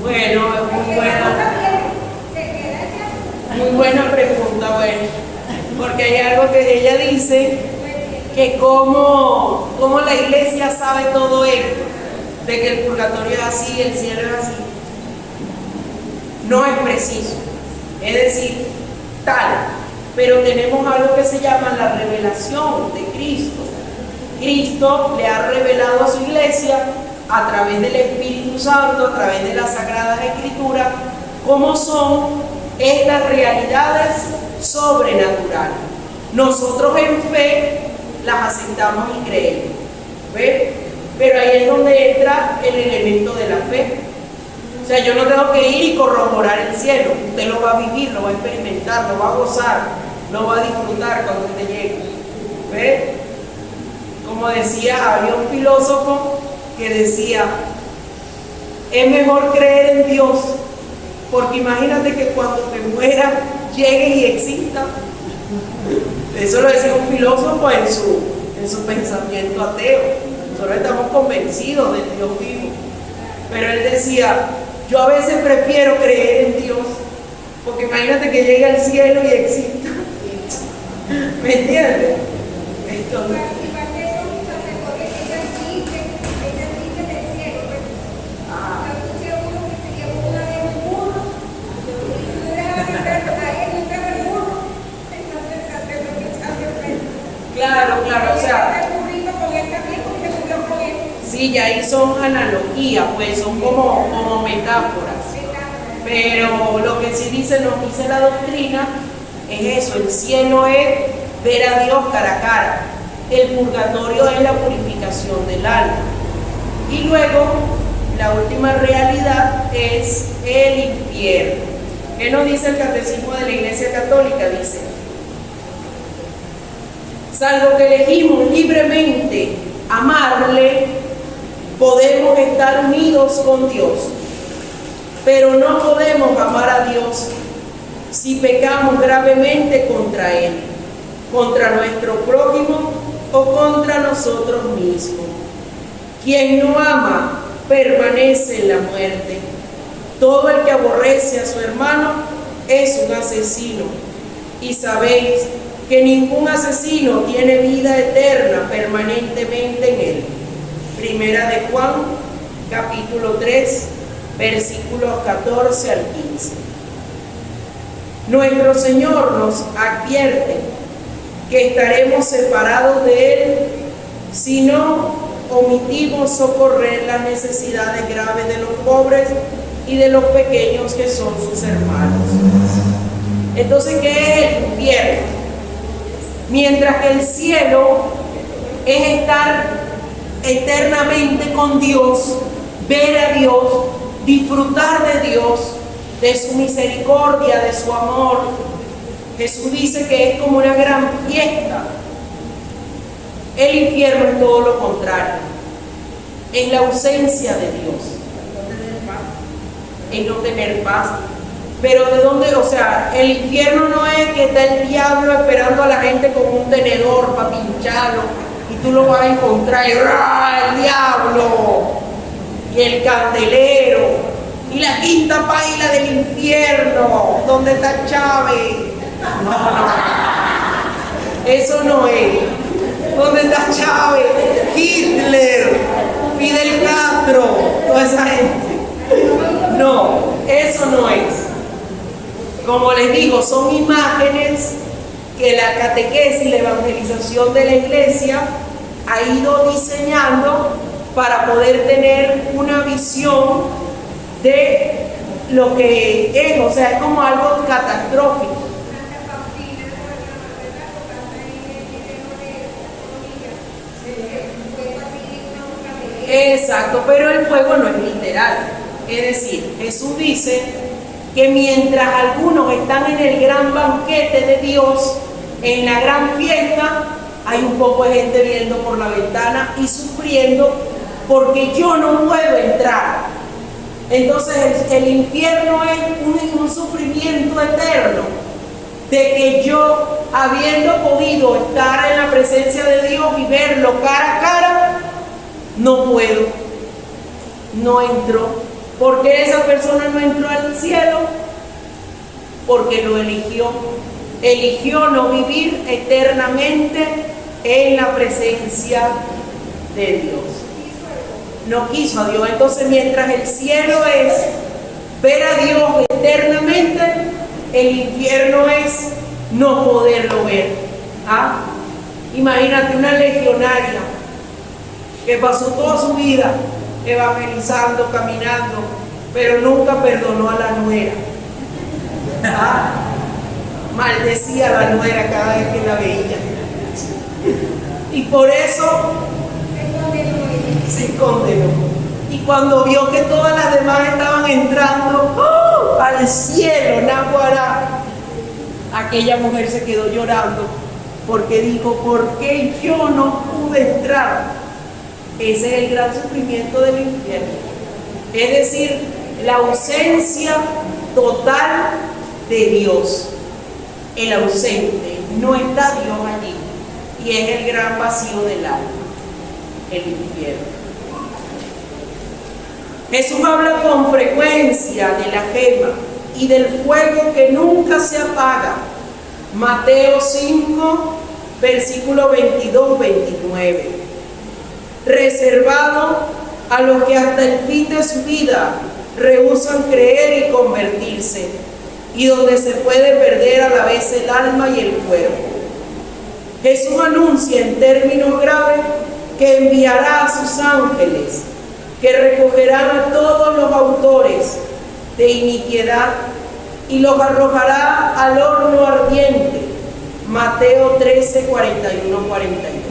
Bueno, muy buena pregunta, bueno, porque hay algo que ella dice, que cómo la iglesia sabe todo esto, de que el purgatorio es así, el cielo es así. No es preciso, es decir, tal, pero tenemos algo que se llama la revelación de Cristo. Cristo le ha revelado a su iglesia a través del Espíritu Santo, a través de las Sagradas Escrituras, cómo son estas realidades sobrenaturales. Nosotros en fe las aceptamos y creemos, ¿ves? Pero ahí es donde entra el elemento de la fe. O sea, yo no tengo que ir y corroborar el cielo. Usted lo va a vivir, lo va a experimentar, lo va a gozar, lo va a disfrutar cuando usted llegue. ¿Ves? Como decía, había un filósofo que decía, es mejor creer en Dios, porque imagínate que cuando te mueras llegue y exista. Eso lo decía un filósofo en su pensamiento ateo. Nosotros estamos convencidos del Dios vivo, pero él decía, yo a veces prefiero creer en Dios, porque imagínate que llegue al cielo y exista. ¿Me entiendes? Entonces, Y para que eso, sacerdotes, ellas viven del cielo. Entonces uno que se llevó una vez un burro, y tú dejabas entrar a él, entraba el burro, entonces el sacerdote echaba el pelo. claro, o sea, El burrito con él también, porque se murió con él. sí, ya ahí son analogías, pues son como metáforas. Pero lo que sí nos dice la doctrina es eso: el cielo es ver a Dios cara a cara, el purgatorio es la purificación del alma, y luego la última realidad es el infierno. ¿Qué nos dice el catecismo de la Iglesia Católica? Dice: salvo que elegimos libremente amarle, podemos estar unidos con Dios, pero no podemos amar a Dios si pecamos gravemente contra Él, contra nuestro prójimo o contra nosotros mismos. Quien no ama permanece en la muerte. Todo el que aborrece a su hermano es un asesino. Y sabéis que ningún asesino tiene vida eterna permanentemente en él. Primera de Juan, capítulo 3, versículos 14 al 15. Nuestro Señor nos advierte que estaremos separados de Él si no omitimos socorrer las necesidades graves de los pobres y de los pequeños que son sus hermanos. Entonces, ¿qué es el infierno? Mientras que el cielo es estar eternamente con Dios, ver a Dios, disfrutar de Dios, de su misericordia, de su amor. Jesús dice que es como una gran fiesta. El infierno es todo lo contrario, es la ausencia de Dios, es no tener paz. Pero ¿de dónde? O sea, el infierno no es que está el diablo esperando a la gente con un tenedor para pincharlo y tú lo vas a encontrar y ¡ah, el diablo! Y el candelero y la quinta paila del infierno, donde está Chávez. No, eso no es. ¿Dónde está Chávez, Hitler, Fidel Castro, toda esa gente? No, eso no es. Como les digo, son imágenes que la catequesis, la evangelización de la iglesia ha ido diseñando para poder tener una visión de lo que es, o sea, es como algo catastrófico. Exacto, pero el fuego no es literal. Es decir, Jesús dice que mientras algunos están en el gran banquete de Dios, en la gran fiesta, hay un poco de gente viendo por la ventana y sufriendo porque yo no puedo entrar. Entonces el infierno es un sufrimiento eterno de que yo, habiendo podido estar en la presencia de Dios y verlo cara a cara, no puedo, no entro. ¿Por qué esa persona no entró al cielo? Porque lo eligió no vivir eternamente en la presencia de Dios. No quiso a Dios. Entonces, mientras el cielo es ver a Dios eternamente, el infierno es no poderlo ver. ¿Ah? Imagínate una legionaria que pasó toda su vida evangelizando, caminando, pero nunca perdonó a la nuera. ¿Ah? Maldecía a la nuera cada vez que la veía. Y por eso se condenó. Y cuando vio que todas las demás estaban entrando al cielo, Naguará, aquella mujer se quedó llorando porque dijo: ¿por qué yo no pude entrar? Ese es el gran sufrimiento del infierno. Es decir, la ausencia total de Dios. El ausente, no está Dios allí. Y es el gran vacío del alma, el infierno. Jesús habla con frecuencia de la gema y del fuego que nunca se apaga. Mateo 5, versículo 22-29. Reservado a los que hasta el fin de su vida rehúsan creer y convertirse, y donde se puede perder a la vez el alma y el cuerpo. Jesús anuncia en términos graves que enviará a sus ángeles, que recogerán a todos los autores de iniquidad y los arrojará al horno ardiente. Mateo 13, 41, 42.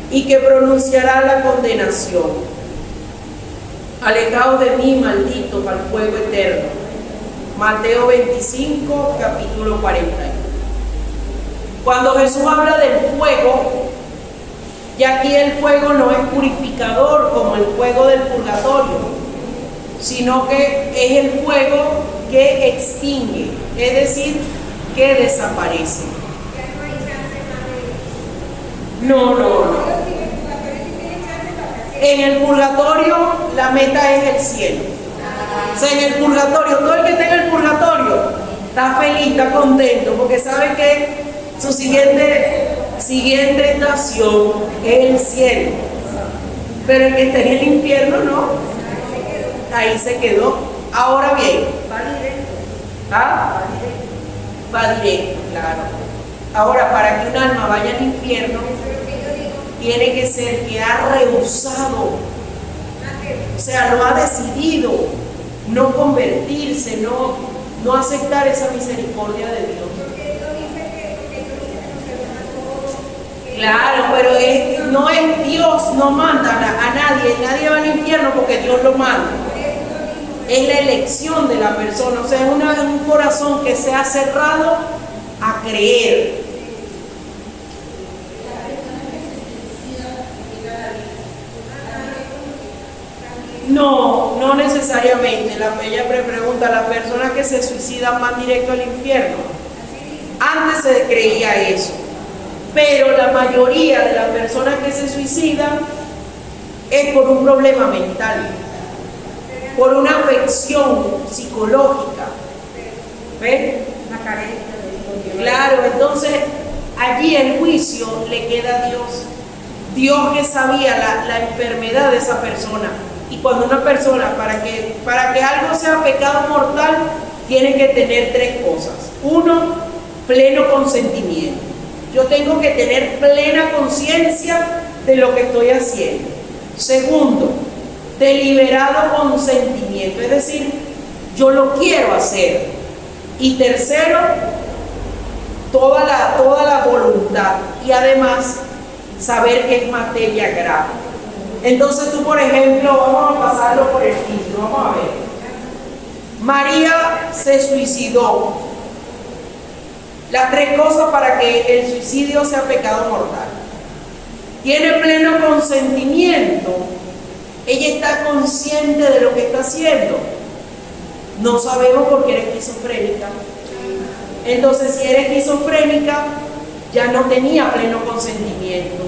Y que pronunciará la condenación. Alejaos de mí, malditos, al fuego eterno. Mateo 25, capítulo 41. Cuando Jesús habla del fuego, y aquí el fuego no es purificador como el fuego del purgatorio, sino que es el fuego que extingue, es decir, que desaparece. Ya no hay chance más de No. Pero si el purgatorio sí tiene chance para hacer. En el purgatorio la meta es el cielo. O sea, en el purgatorio, todo el que esté en el purgatorio está feliz, está contento, porque sabe que su siguiente estación es el cielo. Pero el que está en el infierno no. Ahí se quedó. Ahora bien, va directo, claro. Ahora, para que un alma vaya al infierno, tiene que ser que ha rehusado, o sea, lo ha decidido, no convertirse, no aceptar esa misericordia de Dios. Claro, pero no es Dios, no manda a nadie va al infierno porque Dios lo manda. Es la elección de la persona, o sea, es un corazón que se ha cerrado a creer. No necesariamente. Ella pregunta, ¿las personas que se suicidan van directo al infierno? Antes se creía eso, pero la mayoría de las personas que se suicidan es por un problema mental, por una afección psicológica. ¿Ven? Una carencia de Dios. Claro, entonces allí el juicio le queda a Dios. Dios que sabía la enfermedad de esa persona. Y cuando una persona, para que algo sea pecado mortal, tiene que tener tres cosas. Uno, pleno consentimiento. Yo tengo que tener plena conciencia de lo que estoy haciendo. Segundo, deliberado consentimiento, es decir, yo lo quiero hacer. Y tercero, toda la voluntad, y además saber que es materia grave. Entonces tú, por ejemplo, vamos a pasarlo por el filtro, vamos a ver. María se suicidó. Las tres cosas para que el suicidio sea pecado mortal. Tiene pleno consentimiento. Ella está consciente de lo que está haciendo. No sabemos por qué era esquizofrénica. Entonces, si era esquizofrénica, ya no tenía pleno consentimiento.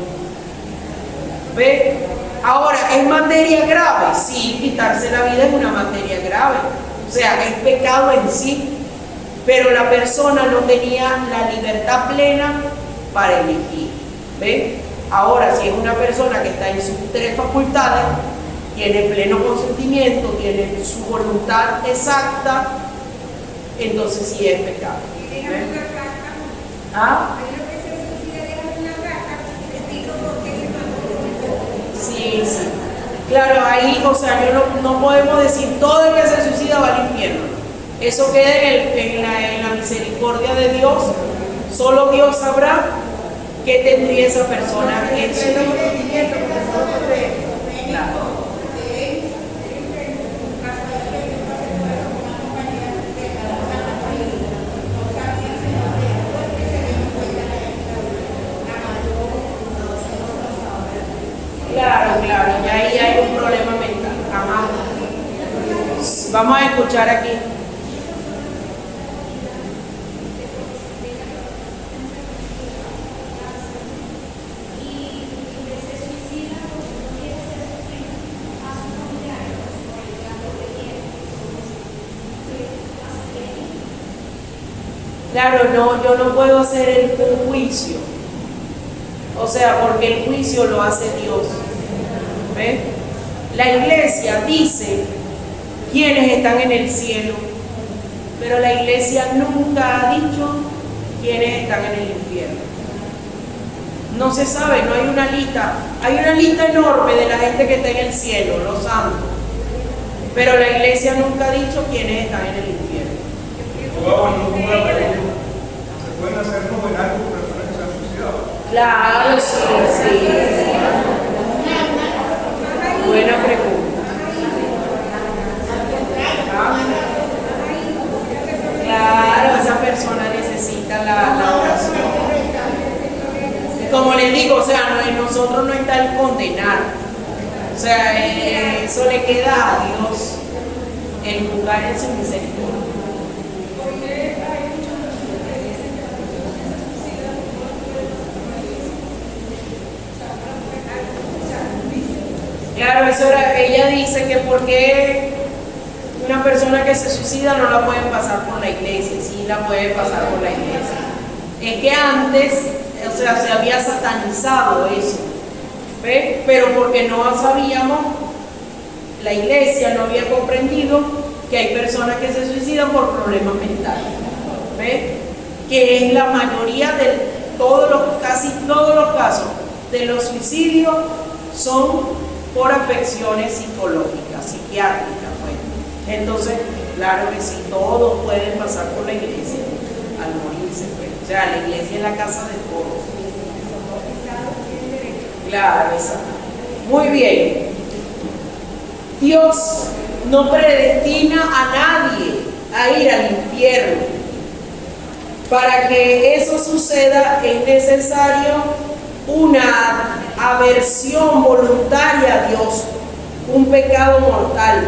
¿Ve? Ahora, ¿es materia grave? Sí, quitarse la vida es una materia grave. O sea, es pecado en sí. Pero la persona no tenía la libertad plena para elegir. ¿Ve? Ahora, si es una persona que está en sus tres facultades, tiene pleno consentimiento, tiene su voluntad exacta, entonces sí es pecado. ¿Ve? ¿Ah? Sí. Claro, ahí, o sea, no podemos decir todo el que se suicida va al infierno. Eso queda en la misericordia de Dios. Solo Dios sabrá qué tendría esa persona en su vida. Claro. Claro, ya ahí hay un problema mental. Jamás. Vamos a escuchar aquí. Claro, no, yo no puedo hacer un juicio. O sea, porque el juicio lo hace Dios. ¿Ven? La iglesia dice quiénes están en el cielo, pero la iglesia nunca ha dicho quiénes están en el infierno. No se sabe, no hay una lista. Hay una lista enorme de la gente que está en el cielo, los santos. Pero la iglesia nunca ha dicho quiénes están en el infierno. ¿Se pueden hacer novenarios por personas que se han suicidado? Claro, sí, sí. Buena pregunta. Claro, esa persona necesita la oración. Como les digo, o sea, en nosotros no está el condenar. O sea, eso le queda a Dios, el juzgar en su misericordia. Claro, eso era, ella dice que porque una persona que se suicida no la pueden pasar por la iglesia, sí la puede pasar por la iglesia. Es que antes, o sea, se había satanizado eso, ¿ve? Pero porque no sabíamos, la iglesia no había comprendido que hay personas que se suicidan por problemas mentales, ¿ve? Que es la mayoría de casi todos los casos de los suicidios son por afecciones psicológicas, psiquiátricas, pues. Entonces, claro que sí, todos pueden pasar por la iglesia al morirse, pues. O sea, la iglesia es la casa de todos. Claro, exacto. Muy bien. Dios no predestina a nadie a ir al infierno. Para que eso suceda es necesario una aversión voluntaria a Dios, un pecado mortal,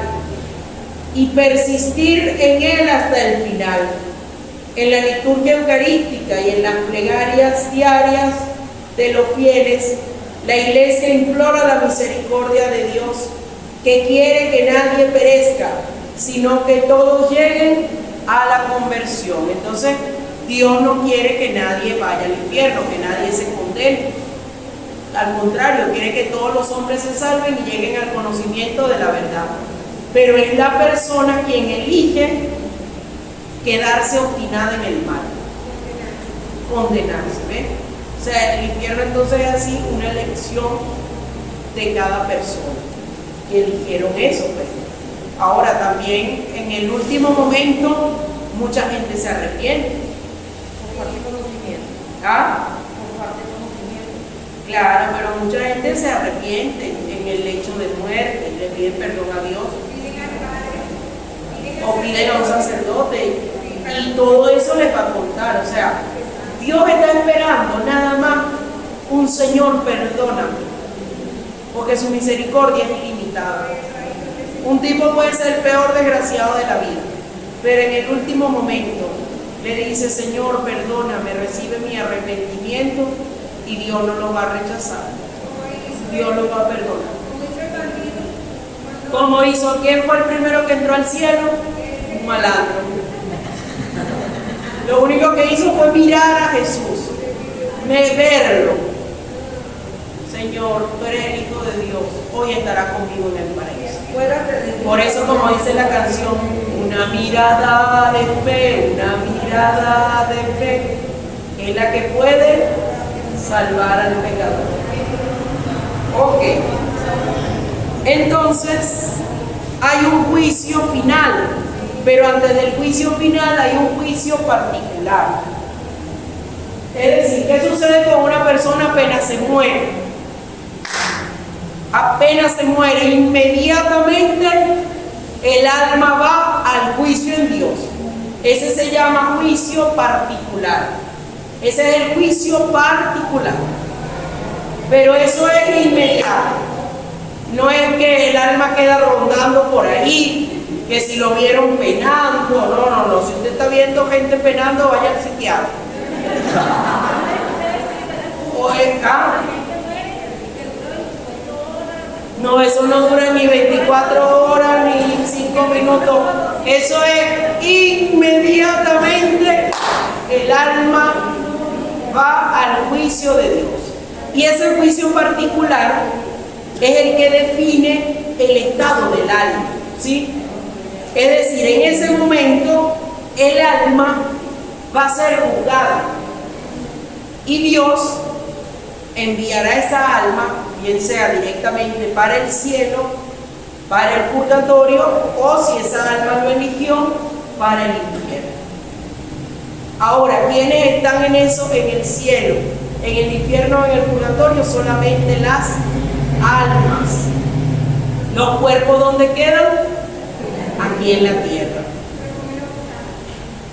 y persistir en él hasta el final. En la liturgia eucarística y en las plegarias diarias de los fieles, la Iglesia implora la misericordia de Dios, que quiere que nadie perezca, sino que todos lleguen a la conversión. Entonces, Dios no quiere que nadie vaya al infierno, que nadie se condene. Al contrario, quiere que todos los hombres se salven y lleguen al conocimiento de la verdad. Pero es la persona quien elige quedarse obstinada en el mal, condenarse, ¿ves? O sea, el infierno entonces es así una elección de cada persona que eligieron eso, pues. Ahora también en el último momento mucha gente se arrepiente. Por falta de conocimiento. ¿Ah? Por falta de conocimiento. Claro, pero mucha gente se arrepiente en el lecho de muerte, le piden perdón a Dios, o piden a un sacerdote, y todo eso les va a contar. O sea, Dios está esperando nada más un Señor, perdóname, porque su misericordia es ilimitada. Un tipo puede ser el peor desgraciado de la vida, pero en el último momento le dice: Señor, perdóname, recibe mi arrepentimiento, y Dios no lo va a rechazar, Dios lo va a perdonar. ¿Cómo hizo? ¿Quién fue el primero que entró al cielo? Un malandro. Lo único que hizo fue mirar a Jesús, verlo. Señor, tú eres el Hijo de Dios, hoy estarás conmigo en el paraíso. Por eso, como dice la canción, una mirada de fe, es la que puede salvar al pecador. Ok. Entonces, hay un juicio final, pero antes del juicio final hay un juicio particular. Es decir, ¿qué sucede con una persona apenas se muere? Apenas se muere, inmediatamente el alma va al juicio en Dios. Ese se llama juicio particular. Ese es el juicio particular. Pero eso es inmediato. No es que el alma queda rondando por ahí, que si lo vieron penando. No. Si usted está viendo gente penando, vaya al psiquiatra. No, eso no dura ni 24 horas ni 5 minutos. Eso es inmediatamente el alma va al juicio de Dios. Y ese juicio particular es el que define el estado del alma, ¿sí? Es decir, en ese momento el alma va a ser juzgada y Dios enviará esa alma, bien sea directamente para el cielo, para el purgatorio, o si esa alma lo eligió, para el infierno. Ahora, ¿quiénes están en eso en el cielo? En el infierno, en el purgatorio, solamente las almas. Los cuerpos, ¿dónde quedan? Aquí en la tierra.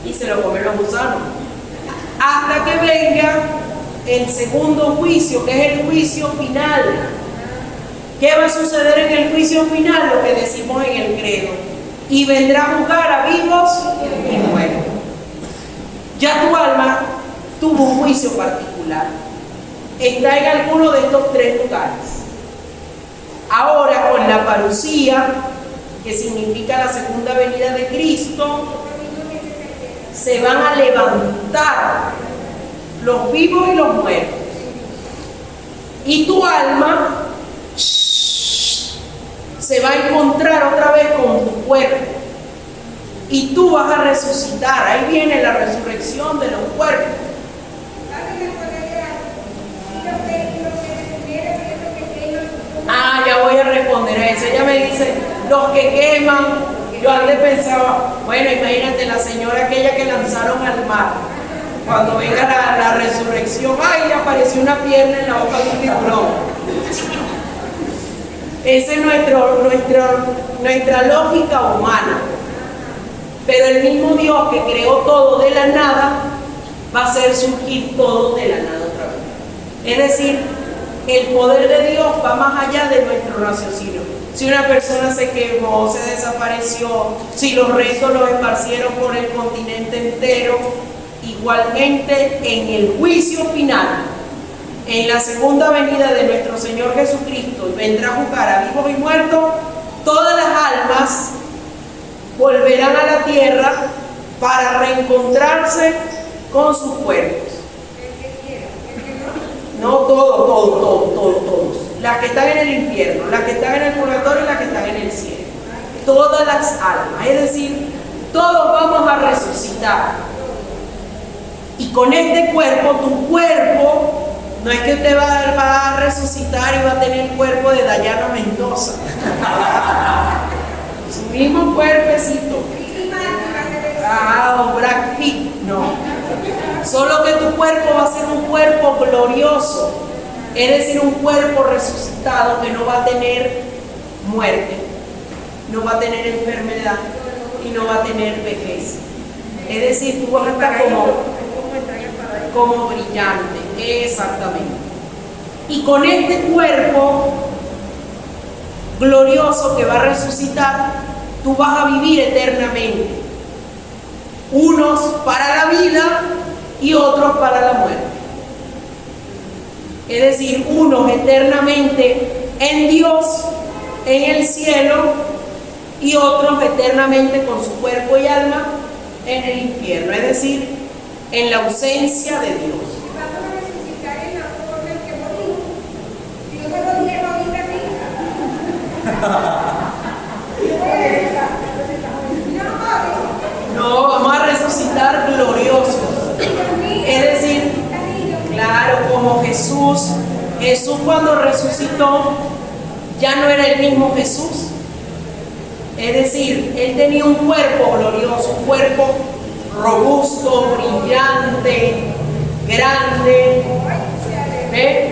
Y se lo comen los gusanos. Hasta que venga el segundo juicio, que es el juicio final. ¿Qué va a suceder en el juicio final? Lo que decimos en el credo. Y vendrá a juzgar a vivos y muertos. Ya tu alma tuvo un juicio particular. Está en alguno de estos tres lugares. Ahora, con la parucía, que significa la segunda venida de Cristo, se van a levantar los vivos y los muertos. Y tu alma se va a encontrar otra vez con tu cuerpo. Y tú vas a resucitar. Ahí viene la resurrección de los cuerpos. Ah, ya voy a responder a eso. Ella me dice, los que queman. Yo antes pensaba, bueno, imagínate la señora aquella que lanzaron al mar. Cuando venga la resurrección, ay, le apareció una pierna en la boca de un tiburón. Esa es nuestra lógica humana. Pero el mismo Dios que creó todo de la nada, va a hacer surgir todo de la nada otra vez. Es decir, el poder de Dios va más allá de nuestro raciocinio. Si una persona se quemó, se desapareció, si los restos los esparcieron por el continente entero, igualmente en el juicio final, en la segunda venida de nuestro Señor Jesucristo, vendrá a juzgar a vivos y muertos, todas las almas volverán a la tierra para reencontrarse con sus cuerpos. No todos. Las que están en el infierno, las que están en el purgatorio y las que están en el cielo. Todas las almas, es decir, todos vamos a resucitar. Y con este cuerpo, tu cuerpo, no es que usted va a resucitar y va a tener el cuerpo de Dayana Mendoza. Su mismo cuerpecito. O Brad Pitt, no. Solo que tu cuerpo va a ser un cuerpo glorioso, es decir, un cuerpo resucitado que no va a tener muerte, no va a tener enfermedad y no va a tener vejez. Es decir, tú vas a estar como brillante, exactamente. Y con este cuerpo glorioso que va a resucitar, tú vas a vivir eternamente. Unos para la vida y otros para la muerte. Es decir, unos eternamente en Dios, en el cielo, y otros eternamente con su cuerpo y alma en el infierno, es decir, en la ausencia de Dios. Vamos a resucitar en la forma en que morimos. Dios me lo dijo ahorita No, vamos a resucitar gloriosos. Es decir, claro, como Jesús cuando resucitó ya no era el mismo Jesús. Es decir, él tenía un cuerpo glorioso, un cuerpo robusto, brillante, grande. ¿Ve?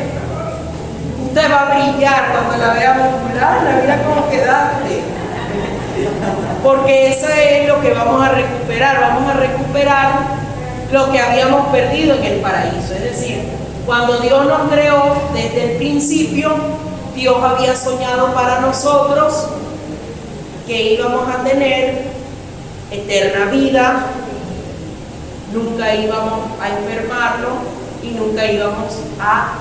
Usted va a brillar cuando la veamos. La vida como quedaste. Porque eso es lo que vamos a recuperar. Vamos a recuperar lo que habíamos perdido en el paraíso. Es decir, cuando Dios nos creó, desde el principio, Dios había soñado para nosotros que íbamos a tener eterna vida, nunca íbamos a enfermarnos y nunca íbamos a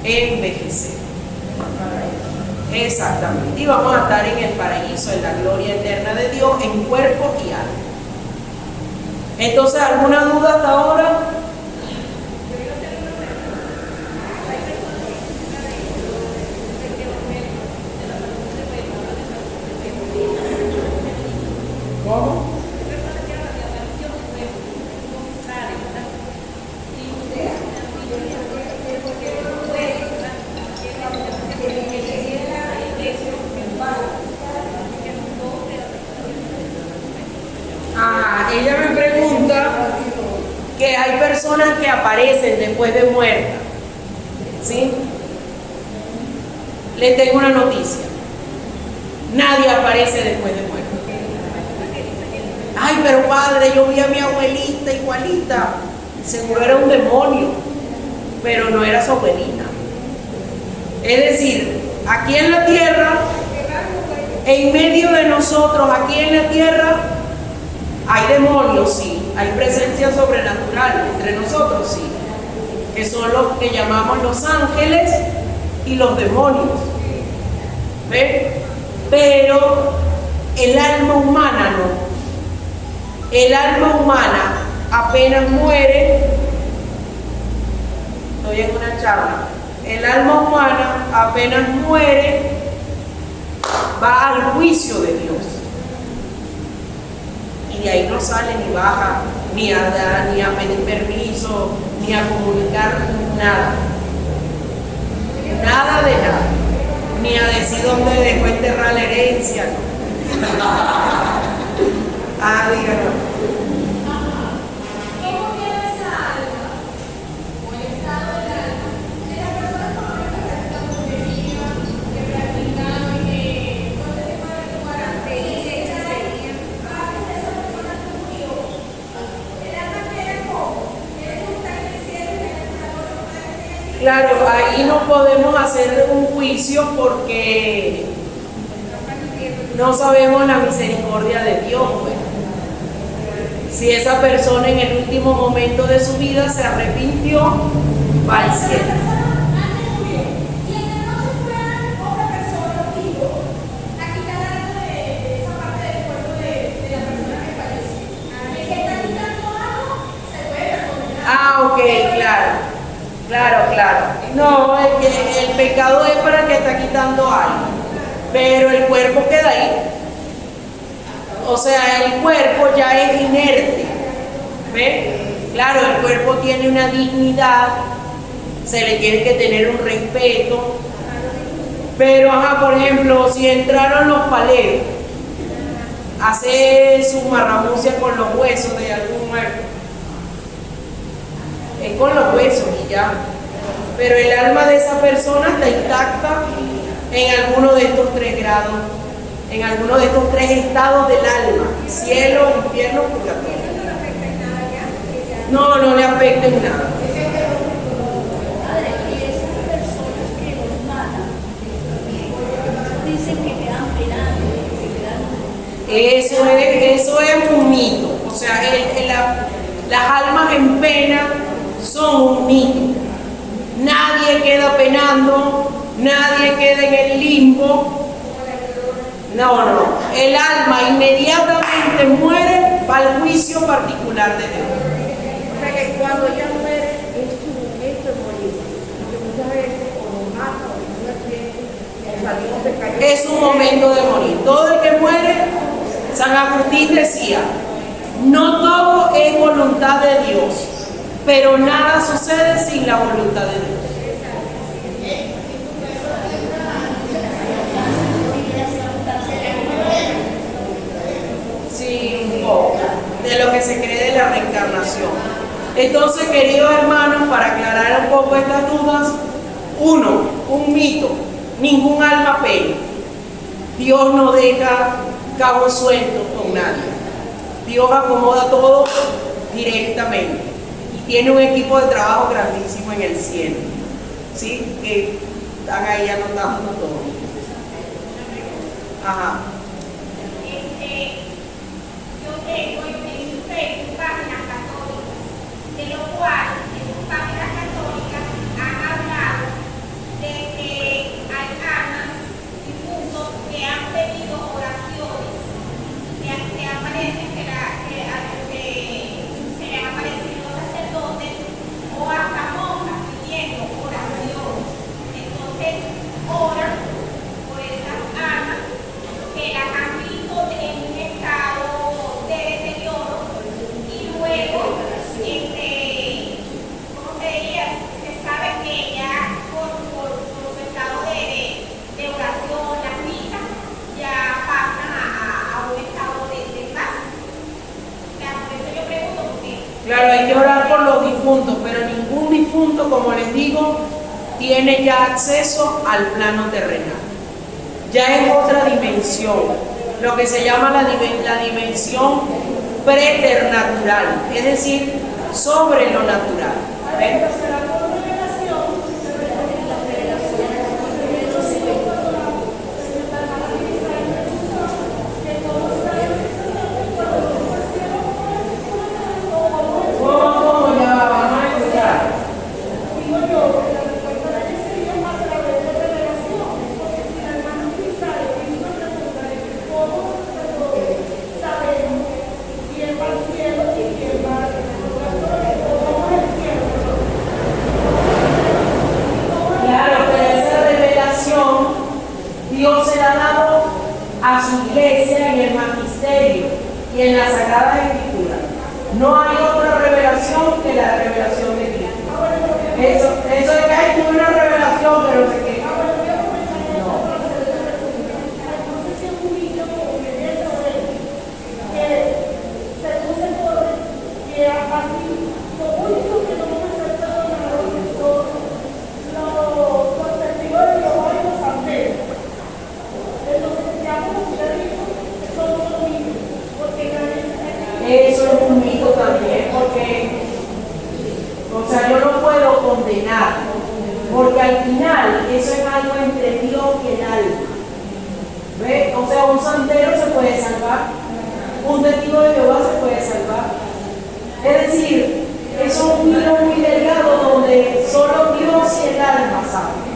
envejecer. Exactamente. Y vamos a estar en el paraíso, en la gloria eterna de Dios, en cuerpo y alma. Entonces, ¿alguna duda hasta ahora? personas que aparecen después de muerta. ¿Sí? Les tengo una noticia. Nadie aparece después de muerta. Ay, pero padre, yo vi a mi abuelita igualita. Seguro era un demonio, pero no era su abuelita. Es decir, aquí en la tierra, en medio de nosotros, aquí en la tierra, hay demonios, sí, hay presencia sobrenatural entre nosotros, sí, que son los que llamamos los ángeles y los demonios. ¿Ven? Pero el alma humana no. El alma humana apenas muere, estoy en una charla, el alma humana apenas muere, va al juicio de Dios. Y de ahí no sale ni baja, ni a dar, ni a pedir permiso, ni a comunicar nada. Nada de nada. Ni a decir dónde dejó enterrar la herencia. Ah, díganos. ¿Cómo queda esa alma? O el estado del alma de las personas por lo menos que practican brujería, que practican todo ese tipo de rituales, hechicería? Antes de esa persona que murió, el alma queda como, queda como está en el cielo y en una cosa. Claro, ahí no podemos hacer un juicio porque no sabemos la misericordia de Dios, pues. Si esa persona en el último momento de su vida se arrepintió, va al cielo. Ah, ok, claro. No, el pecado es para el que está quitando algo, pero el cuerpo queda ahí. O sea, el cuerpo ya es inerte. ¿Ve? Claro, el cuerpo tiene una dignidad, se le tiene que tener un respeto. Pero, por ejemplo, si entraron los paleros a hacer su marramucia con los huesos de algún muerto, es con los huesos y ya. Pero el alma de esa persona está intacta en alguno de estos 3 grados. En alguno de estos 3 estados del alma: cielo, infierno, purgatorio. No, no le afecta en nada. Padre, y esas personas que los matan, dicen que quedan penando, que quedan... Eso es un mito. O sea, las almas en pena son un mito. Nadie queda penando, nadie queda en el limbo. No. El alma inmediatamente muere para el juicio particular de Dios. O sea que cuando ella muere es su momento de morir. Porque muchas veces o nos mata o nos accidente o salimos de calle. Es un momento de morir. Todo el que muere, San Agustín decía, no todo es voluntad de Dios, pero nada sucede sin la voluntad de Dios. Sí, un poco, de lo que se cree de la reencarnación. Entonces, queridos hermanos, para aclarar un poco estas dudas, 1, un mito, ningún alma pena. Dios no deja cabos sueltos con nadie. Dios acomoda todo directamente y tiene un equipo de trabajo grandísimo en el cielo, ¿sí? Que están ahí anotando todo. Ajá. Yo tengo en mi Facebook páginas católicas, de lo cual esas páginas católicas han hablado de que hay almas y puntos que han pedido oraciones, que aparecen que se les aparecen los sacerdotes o hasta monjas pidiendo oraciones. Entonces oran por esas almas que difuntos, pero ningún difunto, como les digo, tiene ya acceso al plano terrenal. Ya es otra dimensión, lo que se llama la dimensión preternatural, es decir, sobre lo natural. ¿Ven? Dios se la ha dado a su iglesia y el magisterio y en las Sagradas Escrituras. No hay otra revelación que la revelación de Cristo. Eso de que hay una revelación, pero se queda. Eso es un mito también, porque, o sea, yo no puedo condenar, porque al final eso es algo entre Dios y el alma. ¿Ve? O sea, un santero se puede salvar, un testigo de Jehová se puede salvar. Es decir, eso es un hilo muy delgado donde solo Dios y el alma saben.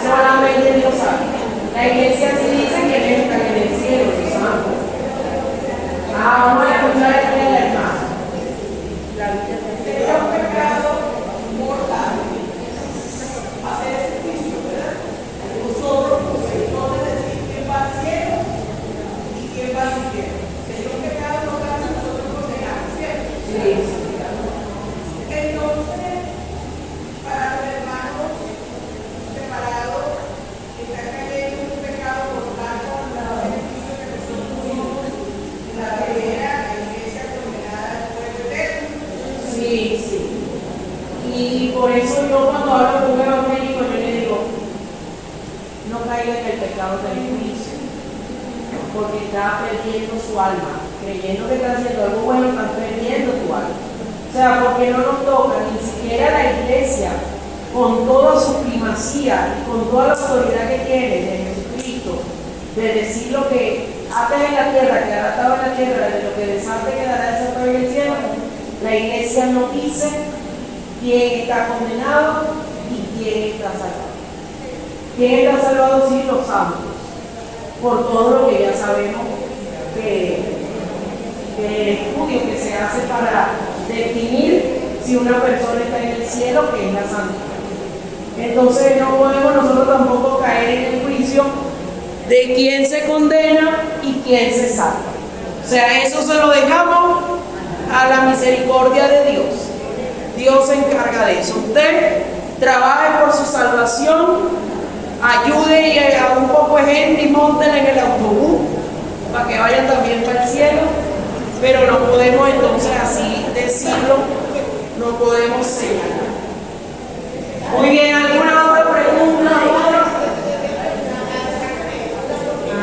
Solamente Dios sabe. La iglesia sí dice que Él está en el cielo, sus santos. Vamos a escuchar el de la hermana. Sería un pecado mortal hacer ese juicio, ¿verdad? Nosotros podemos decir quién va al cielo y quién va al infierno. Sería un pecado mortal si nosotros condenamos, ¿cierto? Sí. Entonces, para los hermanos separados, está cayendo un pecado mortal contra los beneficios que nosotros tuvimos en la primera iglesia condenada del fuego eterno. Sí, sí. Y por eso yo cuando hablo con un evangélico, yo le digo, no caiga en el pecado del juicio, porque está perdiendo su alma, creyendo que está haciendo algo bueno, está perdiendo tu alma. O sea, porque no nos toca ni siquiera la iglesia, con toda su primacía y con toda la autoridad que tiene de Jesucristo, de decir lo que ata en la tierra, quedará atado en la tierra, de lo que desate quedará desatado en el cielo. La iglesia no dice quién está condenado y quién está salvado. ¿Quién está salvado? Sí, los santos, por todo lo que ya sabemos que el estudio que se hace para definir si una persona está en el cielo, que es la santidad. Entonces no podemos nosotros tampoco caer en el juicio de quién se condena y quién se salva. O sea, eso se lo dejamos a la misericordia de Dios. Dios se encarga de eso. Usted trabaje por su salvación, ayude a un poco de gente y monten en el autobús para que vayan también para el cielo, pero no podemos entonces así decirlo, no podemos señalar. Muy bien, ¿alguna otra pregunta?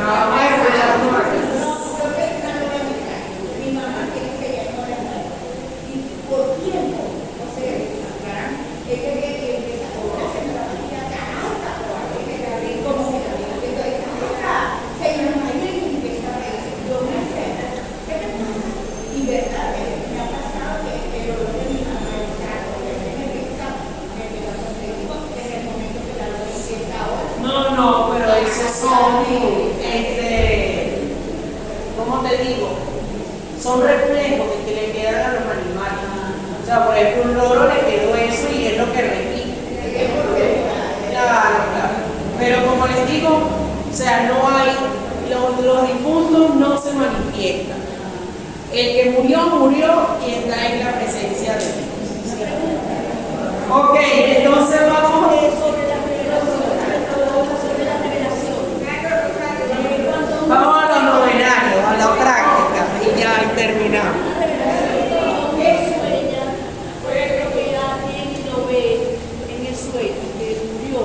Vamos a escuchar más. No, pero esos son, ¿cómo te digo? Son reflejos de que le quedan a los animales. O sea, por ejemplo, un loro le quedó eso y es lo que repite. Claro. Pero como les digo, o sea, no hay, los difuntos no se manifiestan. El que murió y está en la presencia de Dios. Ok, entonces vamos. Sobre la revelación. Vamos a los novenarios, a la práctica, y ya terminamos. Una revelación que sueña, que alguien lo ve en el sueño, que murió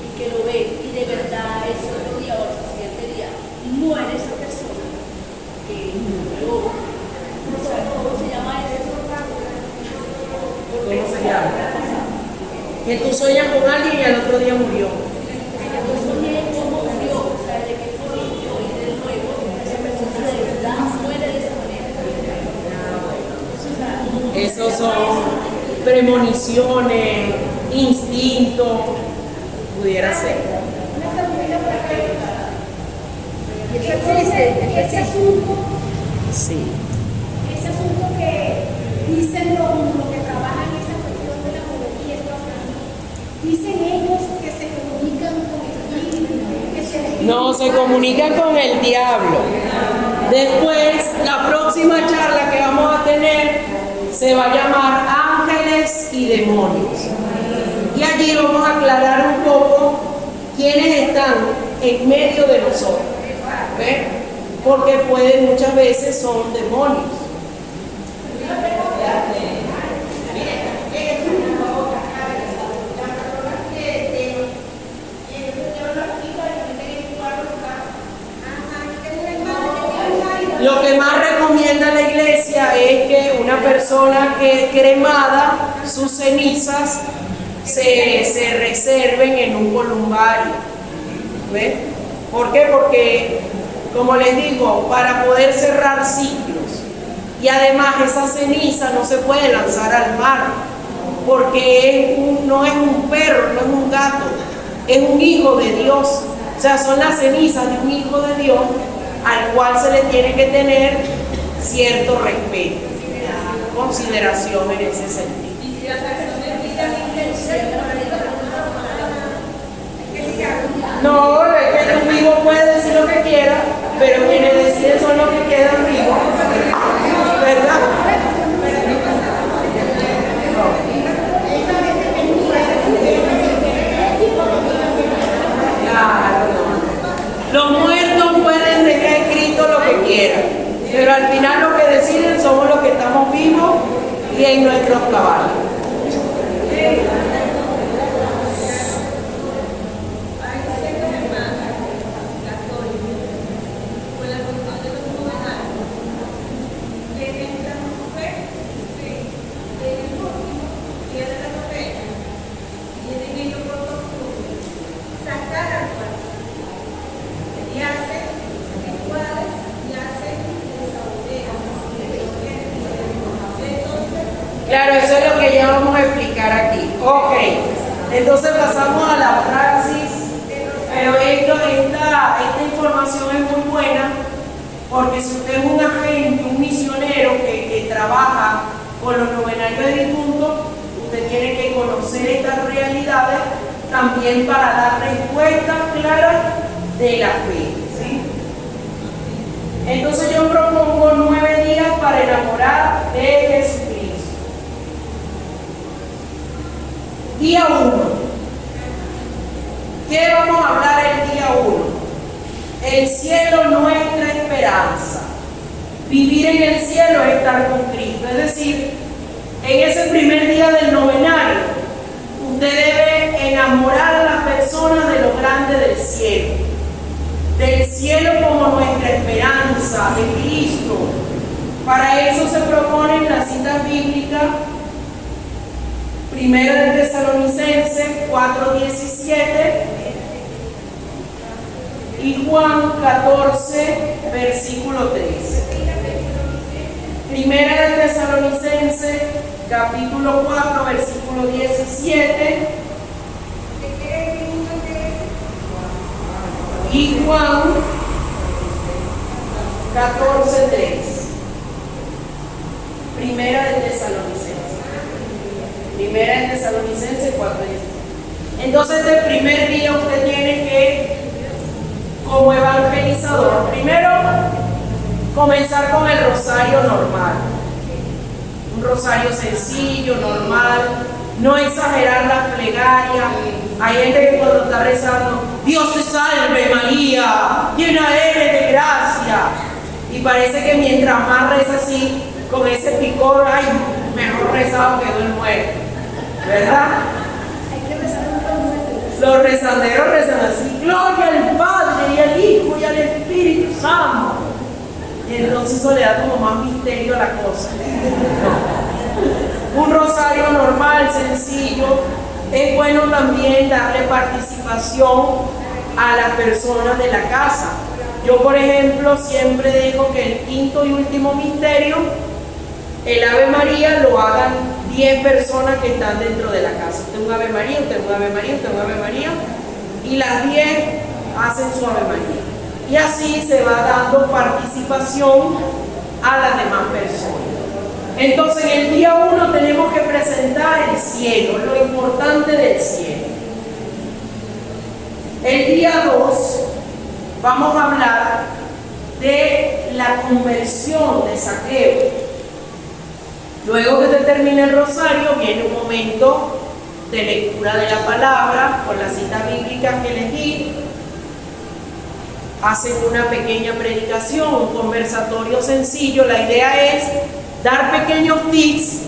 y que lo ve, y de verdad ese otro día o el siguiente día muere esa persona que murió. O sea, ¿cómo se llama eso? ¿Cómo se llama? Que tú sueñas con alguien y al otro día murió. Yo soñé cómo murió, o sea, de qué forma murió, y de nuevo esa persona de verdad muere de esa manera. O sea, Esos son premoniciones, instintos, pudiera ser. Ese asunto Sí. que dicen los que trabajan en esa cuestión de la juventud, dicen ellos que se comunican con el espíritu, que se les No, se comunican con el diablo. Después, la próxima charla que vamos a tener se va a llamar Ángeles y Demonios. Y allí vamos a aclarar un poco quiénes están en medio de nosotros. ¿Ves? Porque muchas veces son demonios. Lo que más recomienda la iglesia es que una persona que es cremada, sus cenizas se reserven en un columbario. ¿Ves? ¿Por qué? Porque, como les digo, para poder cerrar ciclos, y además esa ceniza no se puede lanzar al mar, porque no es un perro, no es un gato, es un hijo de Dios. O sea, son las cenizas de un hijo de Dios al cual se le tiene que tener cierto respeto, consideración en ese sentido. No, es que un vivo puede decir lo que quiera, pero quienes deciden son los que quedan vivos, ¿verdad? Claro, no. Los muertos pueden dejar escrito lo que quieran, pero al final lo que deciden somos los que estamos vivos y en nuestros caballos. Claro, eso es lo que ya vamos a explicar aquí. Ok, entonces pasamos a la praxis, pero esta información es muy buena porque si usted es un agente, un misionero que trabaja con los novenarios de difuntos, usted tiene que conocer estas realidades también para dar respuestas claras de la fe, ¿sí? Entonces yo propongo 9 días para enamorar de Jesucristo. Día 1. ¿Qué vamos a hablar el día 1? El cielo, nuestra esperanza. Vivir en el cielo es estar con Cristo. Es decir, en ese primer día del novenario, usted debe enamorar a las personas de lo grande del cielo. Del cielo como nuestra esperanza, de Cristo. Para eso se proponen las citas bíblicas. Primero de Tesalonicenses 4:17 y Juan 14, versículo 3. Primera de Tesalonicenses capítulo 4, versículo 17 y Juan 14:3. Primera de Tesalonicenses. Primera de Tesalonicenses 4:17. Entonces, el primer día usted tiene que, como evangelizador, primero comenzar con el rosario normal. Un rosario sencillo, normal, no exagerar las plegarias. Hay gente que cuando está rezando, Dios te salve María, llena eres de gracia. Y parece que mientras más reza así, con ese picor, ay, mejor rezado quedó el muerto, ¿verdad? Hay que rezar un poco. Los rezanderos rezan así, gloria al Padre y al Hijo y al Espíritu Santo. Y entonces eso le da como más misterio a la cosa. Un rosario normal, sencillo. Es bueno también darle participación a las personas de la casa. Yo, por ejemplo, siempre digo que el quinto y último misterio, el Ave María, lo hagan 10 personas que están dentro de la casa. Usted un Ave María, usted un Ave María, usted un Ave María. Y las 10 hacen su Ave María. Y así se va dando participación a las demás personas. Entonces, en el día 1 tenemos que presentar el cielo, lo importante del cielo. El día 2 vamos a hablar de la conversión de Zaqueo. Luego que se termine el rosario, viene un momento de lectura de la palabra con las citas bíblicas que les di. Hacen una pequeña predicación, un conversatorio sencillo. La idea es dar pequeños tips,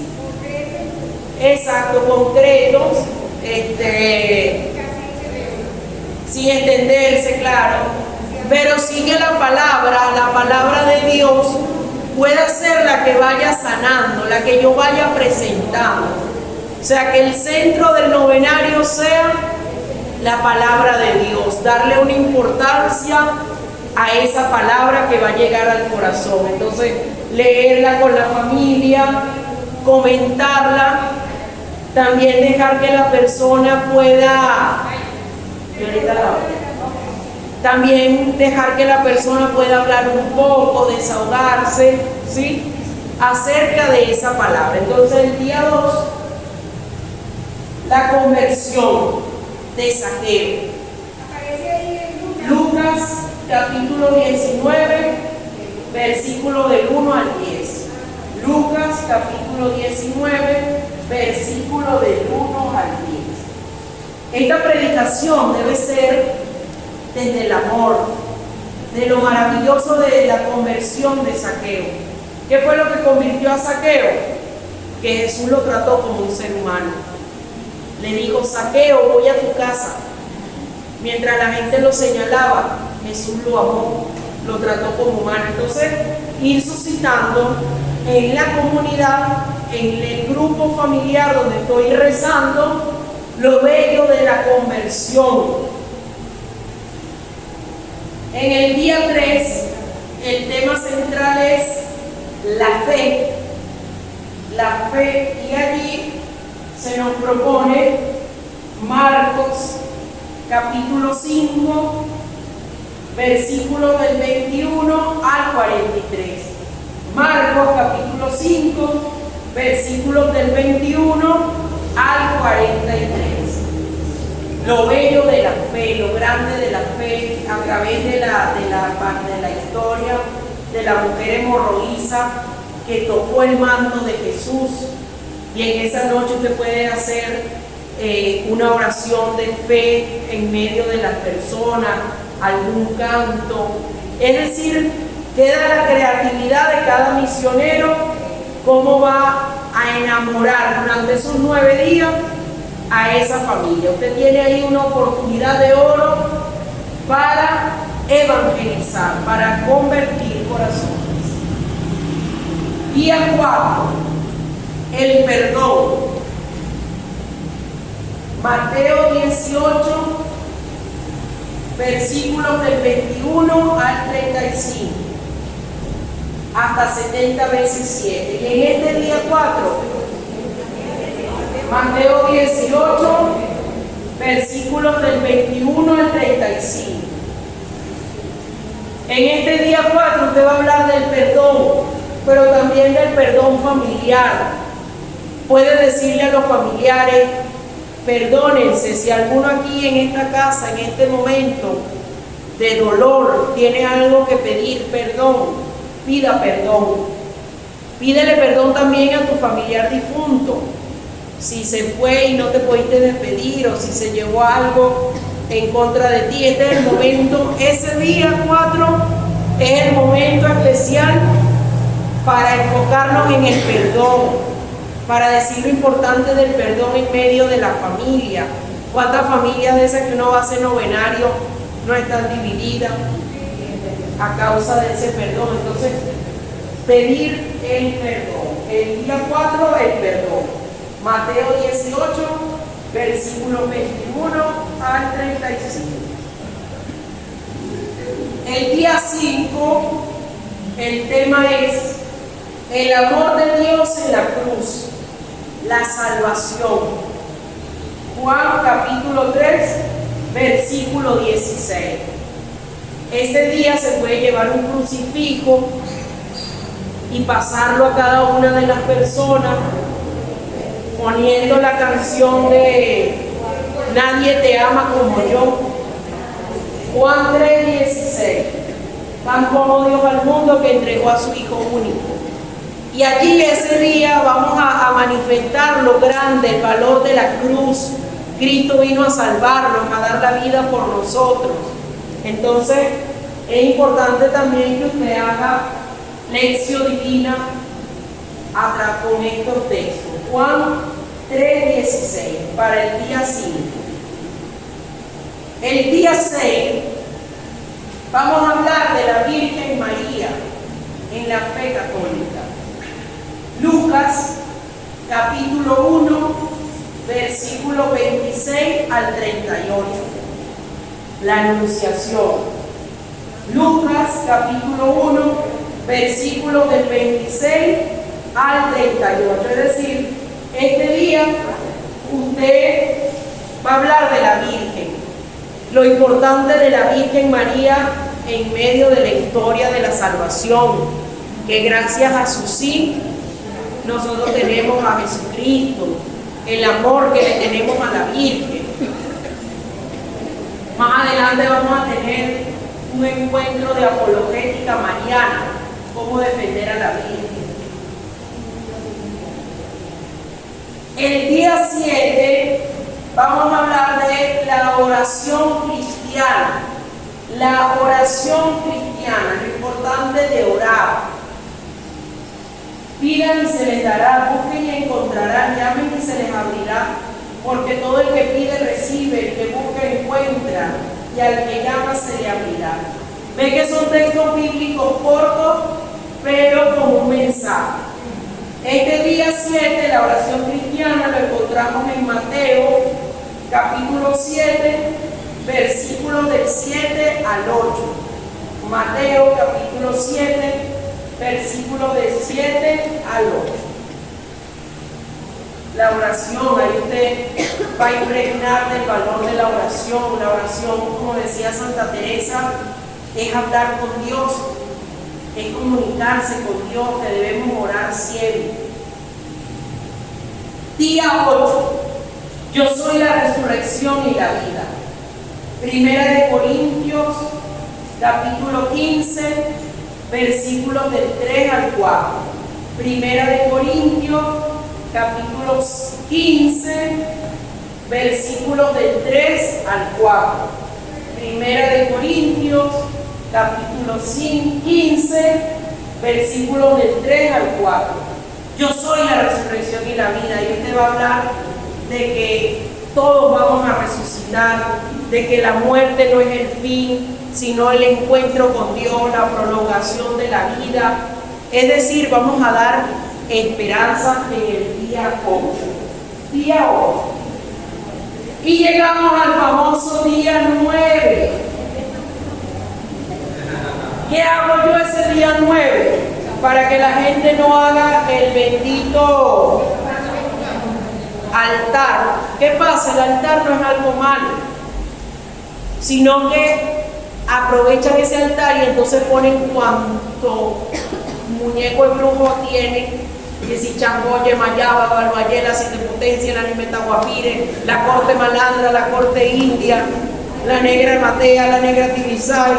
exacto, concretos, sin extenderse, claro, pero sigue la palabra de Dios pueda ser la que vaya sanando, la que yo vaya presentando. O sea, que el centro del novenario sea la palabra de Dios, darle una importancia a esa palabra que va a llegar al corazón. Entonces, leerla con la familia, comentarla, también dejar que la persona pueda, también dejar que la persona pueda hablar un poco, desahogarse, ¿sí?, acerca de esa palabra. Entonces, el día 2, la conversión de Zaqueo. Aparece ahí en Lucas capítulo 19, versículo del 1 al 10. Lucas capítulo 19, versículo del 1 al 10. Esta predicación debe ser desde el amor, de lo maravilloso de la conversión de Zaqueo. ¿Qué fue lo que convirtió a Zaqueo? Que Jesús lo trató como un ser humano. Le dijo: Zaqueo, voy a tu casa. Mientras la gente lo señalaba, Jesús lo amó, lo trató como humano. Entonces, ir suscitando en la comunidad, en el grupo familiar donde estoy rezando, lo bello de la conversión. En el día 3, el tema central es la fe. La fe, y allí se nos propone Marcos capítulo 5, versículos del 21 al 43. Marcos capítulo 5, versículos del 21 al 43. Lo bello de la fe, lo grande de la fe, a través de la historia de la mujer hemorroísa que tocó el manto de Jesús. Y en esa noche usted puede hacer una oración de fe en medio de las personas, algún canto. Es decir, queda la creatividad de cada misionero, cómo va a enamorar durante esos 9 días a esa familia. Usted tiene ahí una oportunidad de oro para evangelizar, para convertir corazones. Día 4, el perdón. Mateo 18, versículos del 21 al 35, hasta 70 veces 7. Y en este día 4, Mateo 18, versículos del 21 al 35. En este día 4 usted va a hablar del perdón, pero también del perdón familiar. Puede decirle a los familiares: perdónense. Si alguno aquí en esta casa, en este momento de dolor, tiene algo que pedir perdón, pida perdón. Pídele perdón también a tu familiar difunto. Si se fue y no te pudiste despedir o si se llevó algo en contra de ti, este es el momento, ese día 4 es el momento especial para enfocarnos en el perdón, para decir lo importante del perdón en medio de la familia. ¿Cuántas familias de esas que uno va a hacer novenario no están divididas a causa de ese perdón? Entonces, pedir el perdón. El día 4, el perdón. Mateo 18, versículos 21 al 35. El día 5, el tema es el amor de Dios en la cruz, la salvación. Juan capítulo 3, versículo 16. Este día se puede llevar un crucifijo y pasarlo a cada una de las personas poniendo la canción de Nadie te ama como yo. Juan 3:16. Tanto amó Dios al mundo que entregó a su Hijo único. Y allí ese día vamos a manifestar lo grande, el valor de la cruz. Cristo vino a salvarnos, a dar la vida por nosotros. Entonces es importante también que usted haga lección divina con estos textos. Juan 3:16 para el día 5. El día 6 vamos a hablar de la Virgen María en la fe católica. Lucas capítulo 1 versículo 26 al 38. La Anunciación. Lucas capítulo 1 versículo del 26 al 38. Es decir, este día usted va a hablar de la Virgen, lo importante de la Virgen María en medio de la historia de la salvación, que gracias a su sí nosotros tenemos a Jesucristo, el amor que le tenemos a la Virgen. Más adelante vamos a tener un encuentro de apologética mariana, cómo defender a la Virgen. El día 7 vamos a hablar de la oración cristiana. La oración cristiana, lo importante de orar. Pidan y se les dará, busquen y encontrarán, llamen y se les abrirá, porque todo el que pide recibe, el que busca encuentra, y al que llama se le abrirá. Ve que son textos bíblicos cortos, pero con un mensaje. Este día 7, la oración cristiana, lo encontramos en Mateo, capítulo 7, versículos del 7 al 8. Mateo, capítulo 7, versículos del 7 al 8. La oración, ahí usted va a impregnar del valor de la oración. La oración, como decía Santa Teresa, es hablar con Dios, es comunicarse con Dios, que debemos orar siempre. Día 8. Yo soy la resurrección y la vida. Primera de Corintios, capítulo 15, versículos del 3 al 4. Primera de Corintios, capítulo 15, versículos del 3 al 4. Primera de Corintios, capítulo 15, versículos del 3 al 4. Yo soy la resurrección y la vida. Y usted va a hablar de que todos vamos a resucitar, de que la muerte no es el fin, sino el encuentro con Dios, la prolongación de la vida. Es decir, vamos a dar esperanza en el día 8. Día 8. Y llegamos al famoso día 9. ¿Qué hago yo ese día 9? Para que la gente no haga el bendito altar. ¿Qué pasa? El altar no es algo malo, sino que aprovechan ese altar y entonces ponen cuanto muñeco de brujo tienen, que si Changoye, Mayaba, Barbayela, Siete Potencia, la Nimeta Guapire, la corte malandra, la corte india, la negra Matea, la negra Tibisay,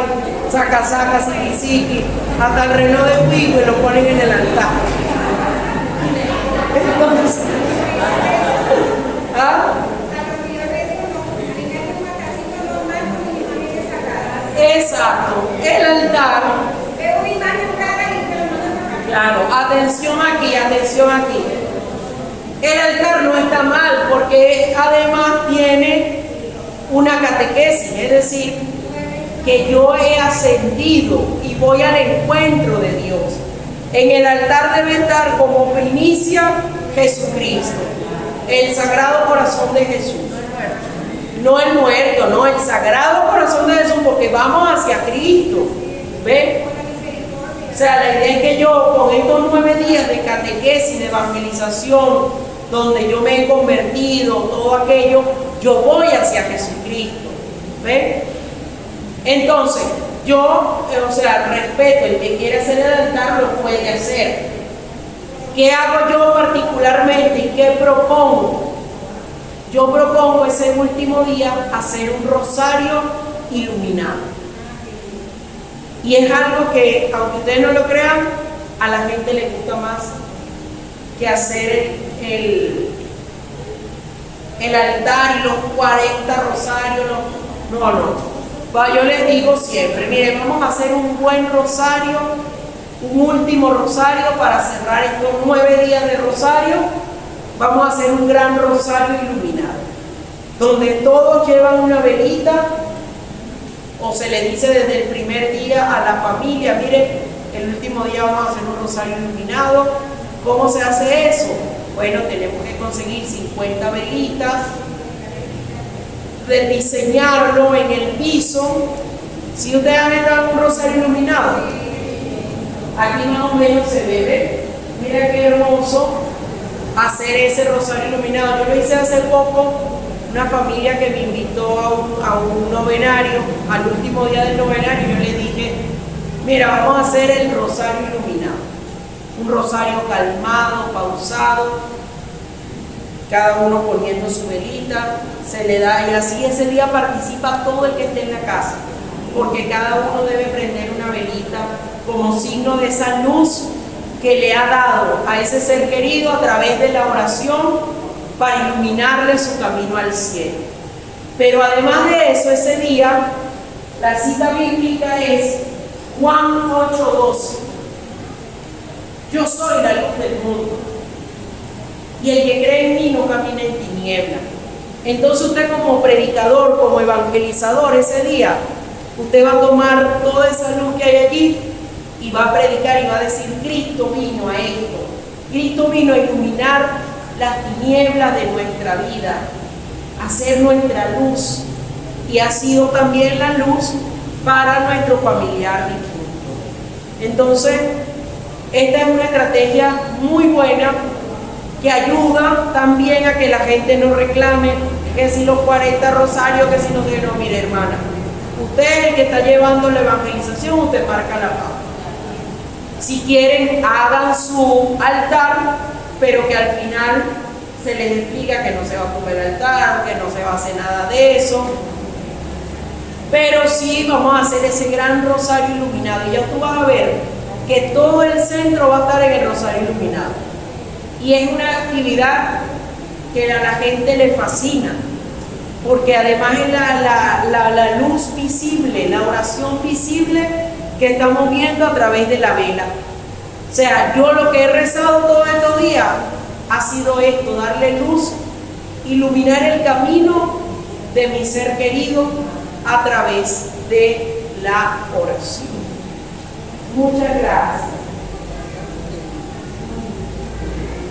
Saca, Siki, hasta el reloj de pico y lo ponen en el altar. Entonces, ¿ah? Exacto, el altar. Veo una imagen rara y me lo mandan a acá. Claro, atención aquí, atención aquí. El altar no está mal porque además tiene una catequesis, es decir, que yo he ascendido y voy al encuentro de Dios. En el altar debe estar como primicia Jesucristo, el Sagrado Corazón de Jesús. No el muerto, no, el Sagrado Corazón de Jesús, porque vamos hacia Cristo. ¿Ven? O sea, la idea es que yo con estos 9 días de catequesis, de evangelización, donde yo me he convertido, todo aquello, yo voy hacia Jesucristo. ¿Ven? Entonces, yo, respeto, el que quiere hacer el altar lo puede hacer. ¿Qué hago yo particularmente y qué propongo? Yo propongo ese último día hacer un rosario iluminado. Y es algo que, aunque ustedes no lo crean, a la gente le gusta más que hacer el altar y los 40 rosarios. No. Yo les digo siempre, miren, vamos a hacer un buen rosario, un último rosario para cerrar estos 9 días de rosario. Vamos a hacer un gran rosario iluminado, donde todos llevan una velita, o se le dice desde el primer día a la familia, miren, el último día vamos a hacer un rosario iluminado. ¿Cómo se hace eso? Bueno, tenemos que conseguir 50 velitas, diseñarlo en el piso. Si ustedes han entrado en un rosario iluminado, aquí más o menos se ve, mira qué hermoso hacer ese rosario iluminado. Yo lo hice hace poco, una familia que me invitó a un novenario, al último día del novenario, yo les dije, mira, vamos a hacer el rosario iluminado, un rosario calmado, pausado, cada uno poniendo su velita, se le da, y así ese día participa todo el que esté en la casa, porque cada uno debe prender una velita como signo de esa luz que le ha dado a ese ser querido a través de la oración para iluminarle su camino al cielo. Pero además de eso, ese día, la cita bíblica es Juan 8:12. Yo soy la luz del mundo, y el que cree en mí no camina en tiniebla. Entonces usted como predicador, como evangelizador, ese día, usted va a tomar toda esa luz que hay allí y va a predicar y va a decir, Cristo vino a esto. Cristo vino a iluminar las tinieblas de nuestra vida, a ser nuestra luz, y ha sido también la luz para nuestro familiar difunto. Entonces, esta es una estrategia muy buena que ayuda también a que la gente no reclame que si los 40 rosarios, que si no sé, no, mire hermana, usted es el que está llevando la evangelización, usted marca la pauta. Si quieren, hagan su altar, pero que al final se les explica que no se va a comer el altar, que no se va a hacer nada de eso. Pero sí vamos a hacer ese gran rosario iluminado. Y ya tú vas a ver que todo el centro va a estar en el rosario iluminado. Y es una actividad que a la gente le fascina, porque además es la luz visible, la oración visible que estamos viendo a través de la vela. O sea, yo lo que he rezado todos estos días ha sido esto, darle luz, iluminar el camino de mi ser querido a través de la oración. Muchas gracias.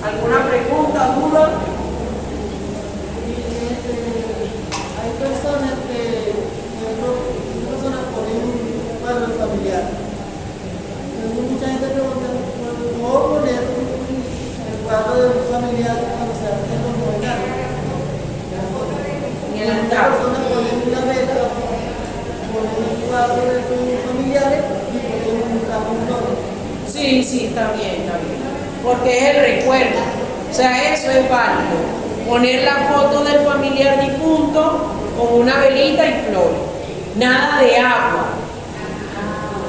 ¿Alguna pregunta, duda? Hay personas que ponen un cuadro familiar. Entonces, mucha gente pregunta, ¿cómo poner el cuadro de un familiar cuando se hace los novenarios? En el altar. Las personas ponen una vela, ponen el cuadro de sus familiares y ponen un ramo flor. Sí, está bien. Porque es el recuerdo. O sea, eso es válido. Poner la foto del familiar difunto con una velita y flores. Nada de agua.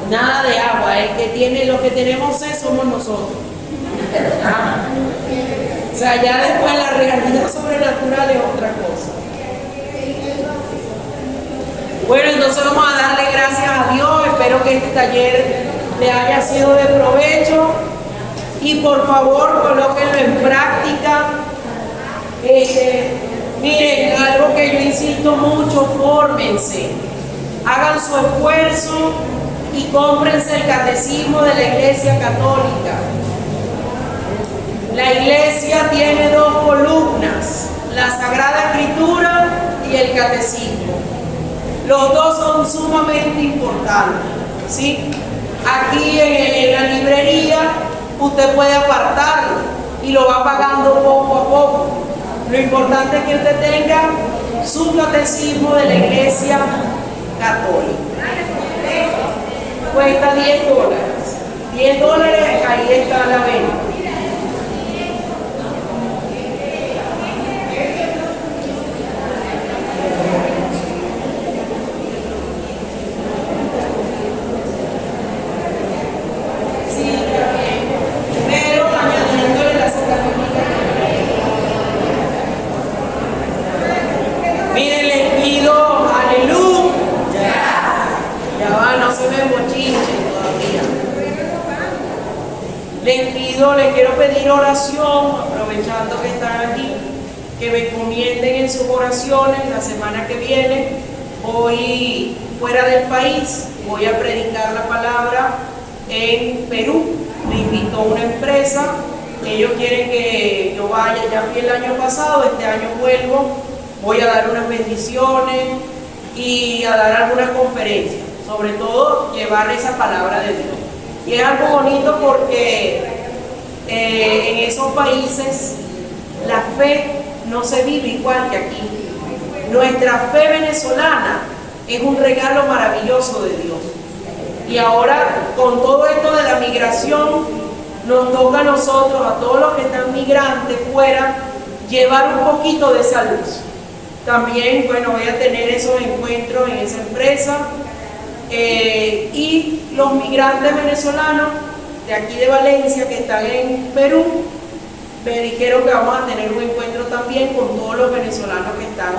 Nada de agua. El que tiene, lo que tenemos somos nosotros. sea, ya después la realidad sobrenatural es otra cosa. Bueno, entonces vamos a darle gracias a Dios. Espero que este taller le haya sido de provecho. Y por favor, colóquenlo en práctica. Miren, algo que yo insisto mucho, fórmense. Hagan su esfuerzo y cómprense el catecismo de la Iglesia Católica. La Iglesia tiene dos columnas, la Sagrada Escritura y el catecismo. Los dos son sumamente importantes, ¿sí? Aquí en la librería usted puede apartarlo y lo va pagando poco a poco. Lo importante es que usted tenga su catecismo de la Iglesia Católica. Cuesta $10. $10, ahí está la venta. Miren, les pido, aleluya. Ya va, no se me mochinche todavía. Les quiero pedir oración, aprovechando que están aquí, que me encomienden en sus oraciones. La semana que viene voy fuera del país, voy a predicar la palabra en Perú. Me invitó una empresa, ellos quieren que yo vaya, ya fui el año pasado, este año vuelvo. Voy a dar unas bendiciones y a dar algunas conferencias, sobre todo llevar esa palabra de Dios. Y es algo bonito porque en esos países la fe no se vive igual que aquí. Nuestra fe venezolana es un regalo maravilloso de Dios. Y ahora con todo esto de la migración, nos toca a nosotros, a todos los que están migrantes fuera, llevar un poquito de esa luz. También, bueno, voy a tener esos encuentros en esa empresa. Y los migrantes venezolanos de aquí de Valencia que están en Perú, me dijeron que vamos a tener un encuentro también con todos los venezolanos que están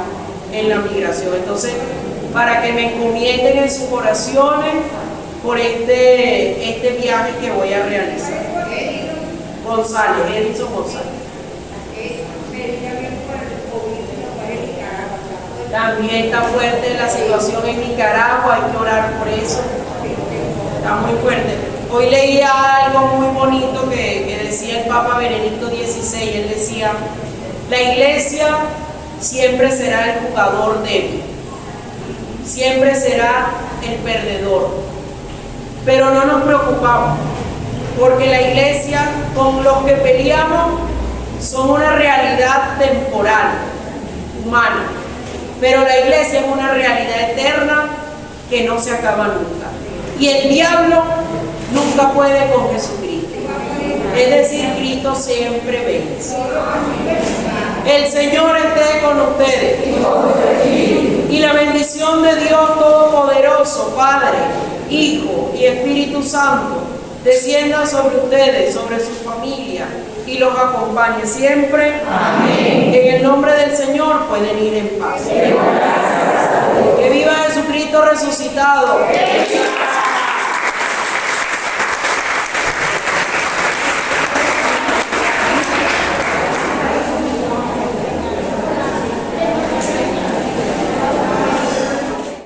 en la migración. Entonces, para que me encomienden en sus oraciones por este viaje que voy a realizar. Edison González. También está fuerte la situación en Nicaragua, hay que orar por eso. Está muy fuerte. Hoy leía algo muy bonito que decía el Papa Benedicto XVI. Él decía, la iglesia siempre será el jugador débil, siempre será el perdedor. Pero no nos preocupamos, porque la iglesia, con los que peleamos, son una realidad temporal, humana. Pero la iglesia es una realidad eterna que no se acaba nunca. Y el diablo nunca puede con Jesucristo. Es decir, Cristo siempre vence. El Señor esté con ustedes. Y la bendición de Dios Todopoderoso, Padre, Hijo y Espíritu Santo, descienda sobre ustedes, sobre su familia, y los acompañe siempre. Amén. En el nombre del Señor pueden ir en paz. Que viva Jesucristo resucitado.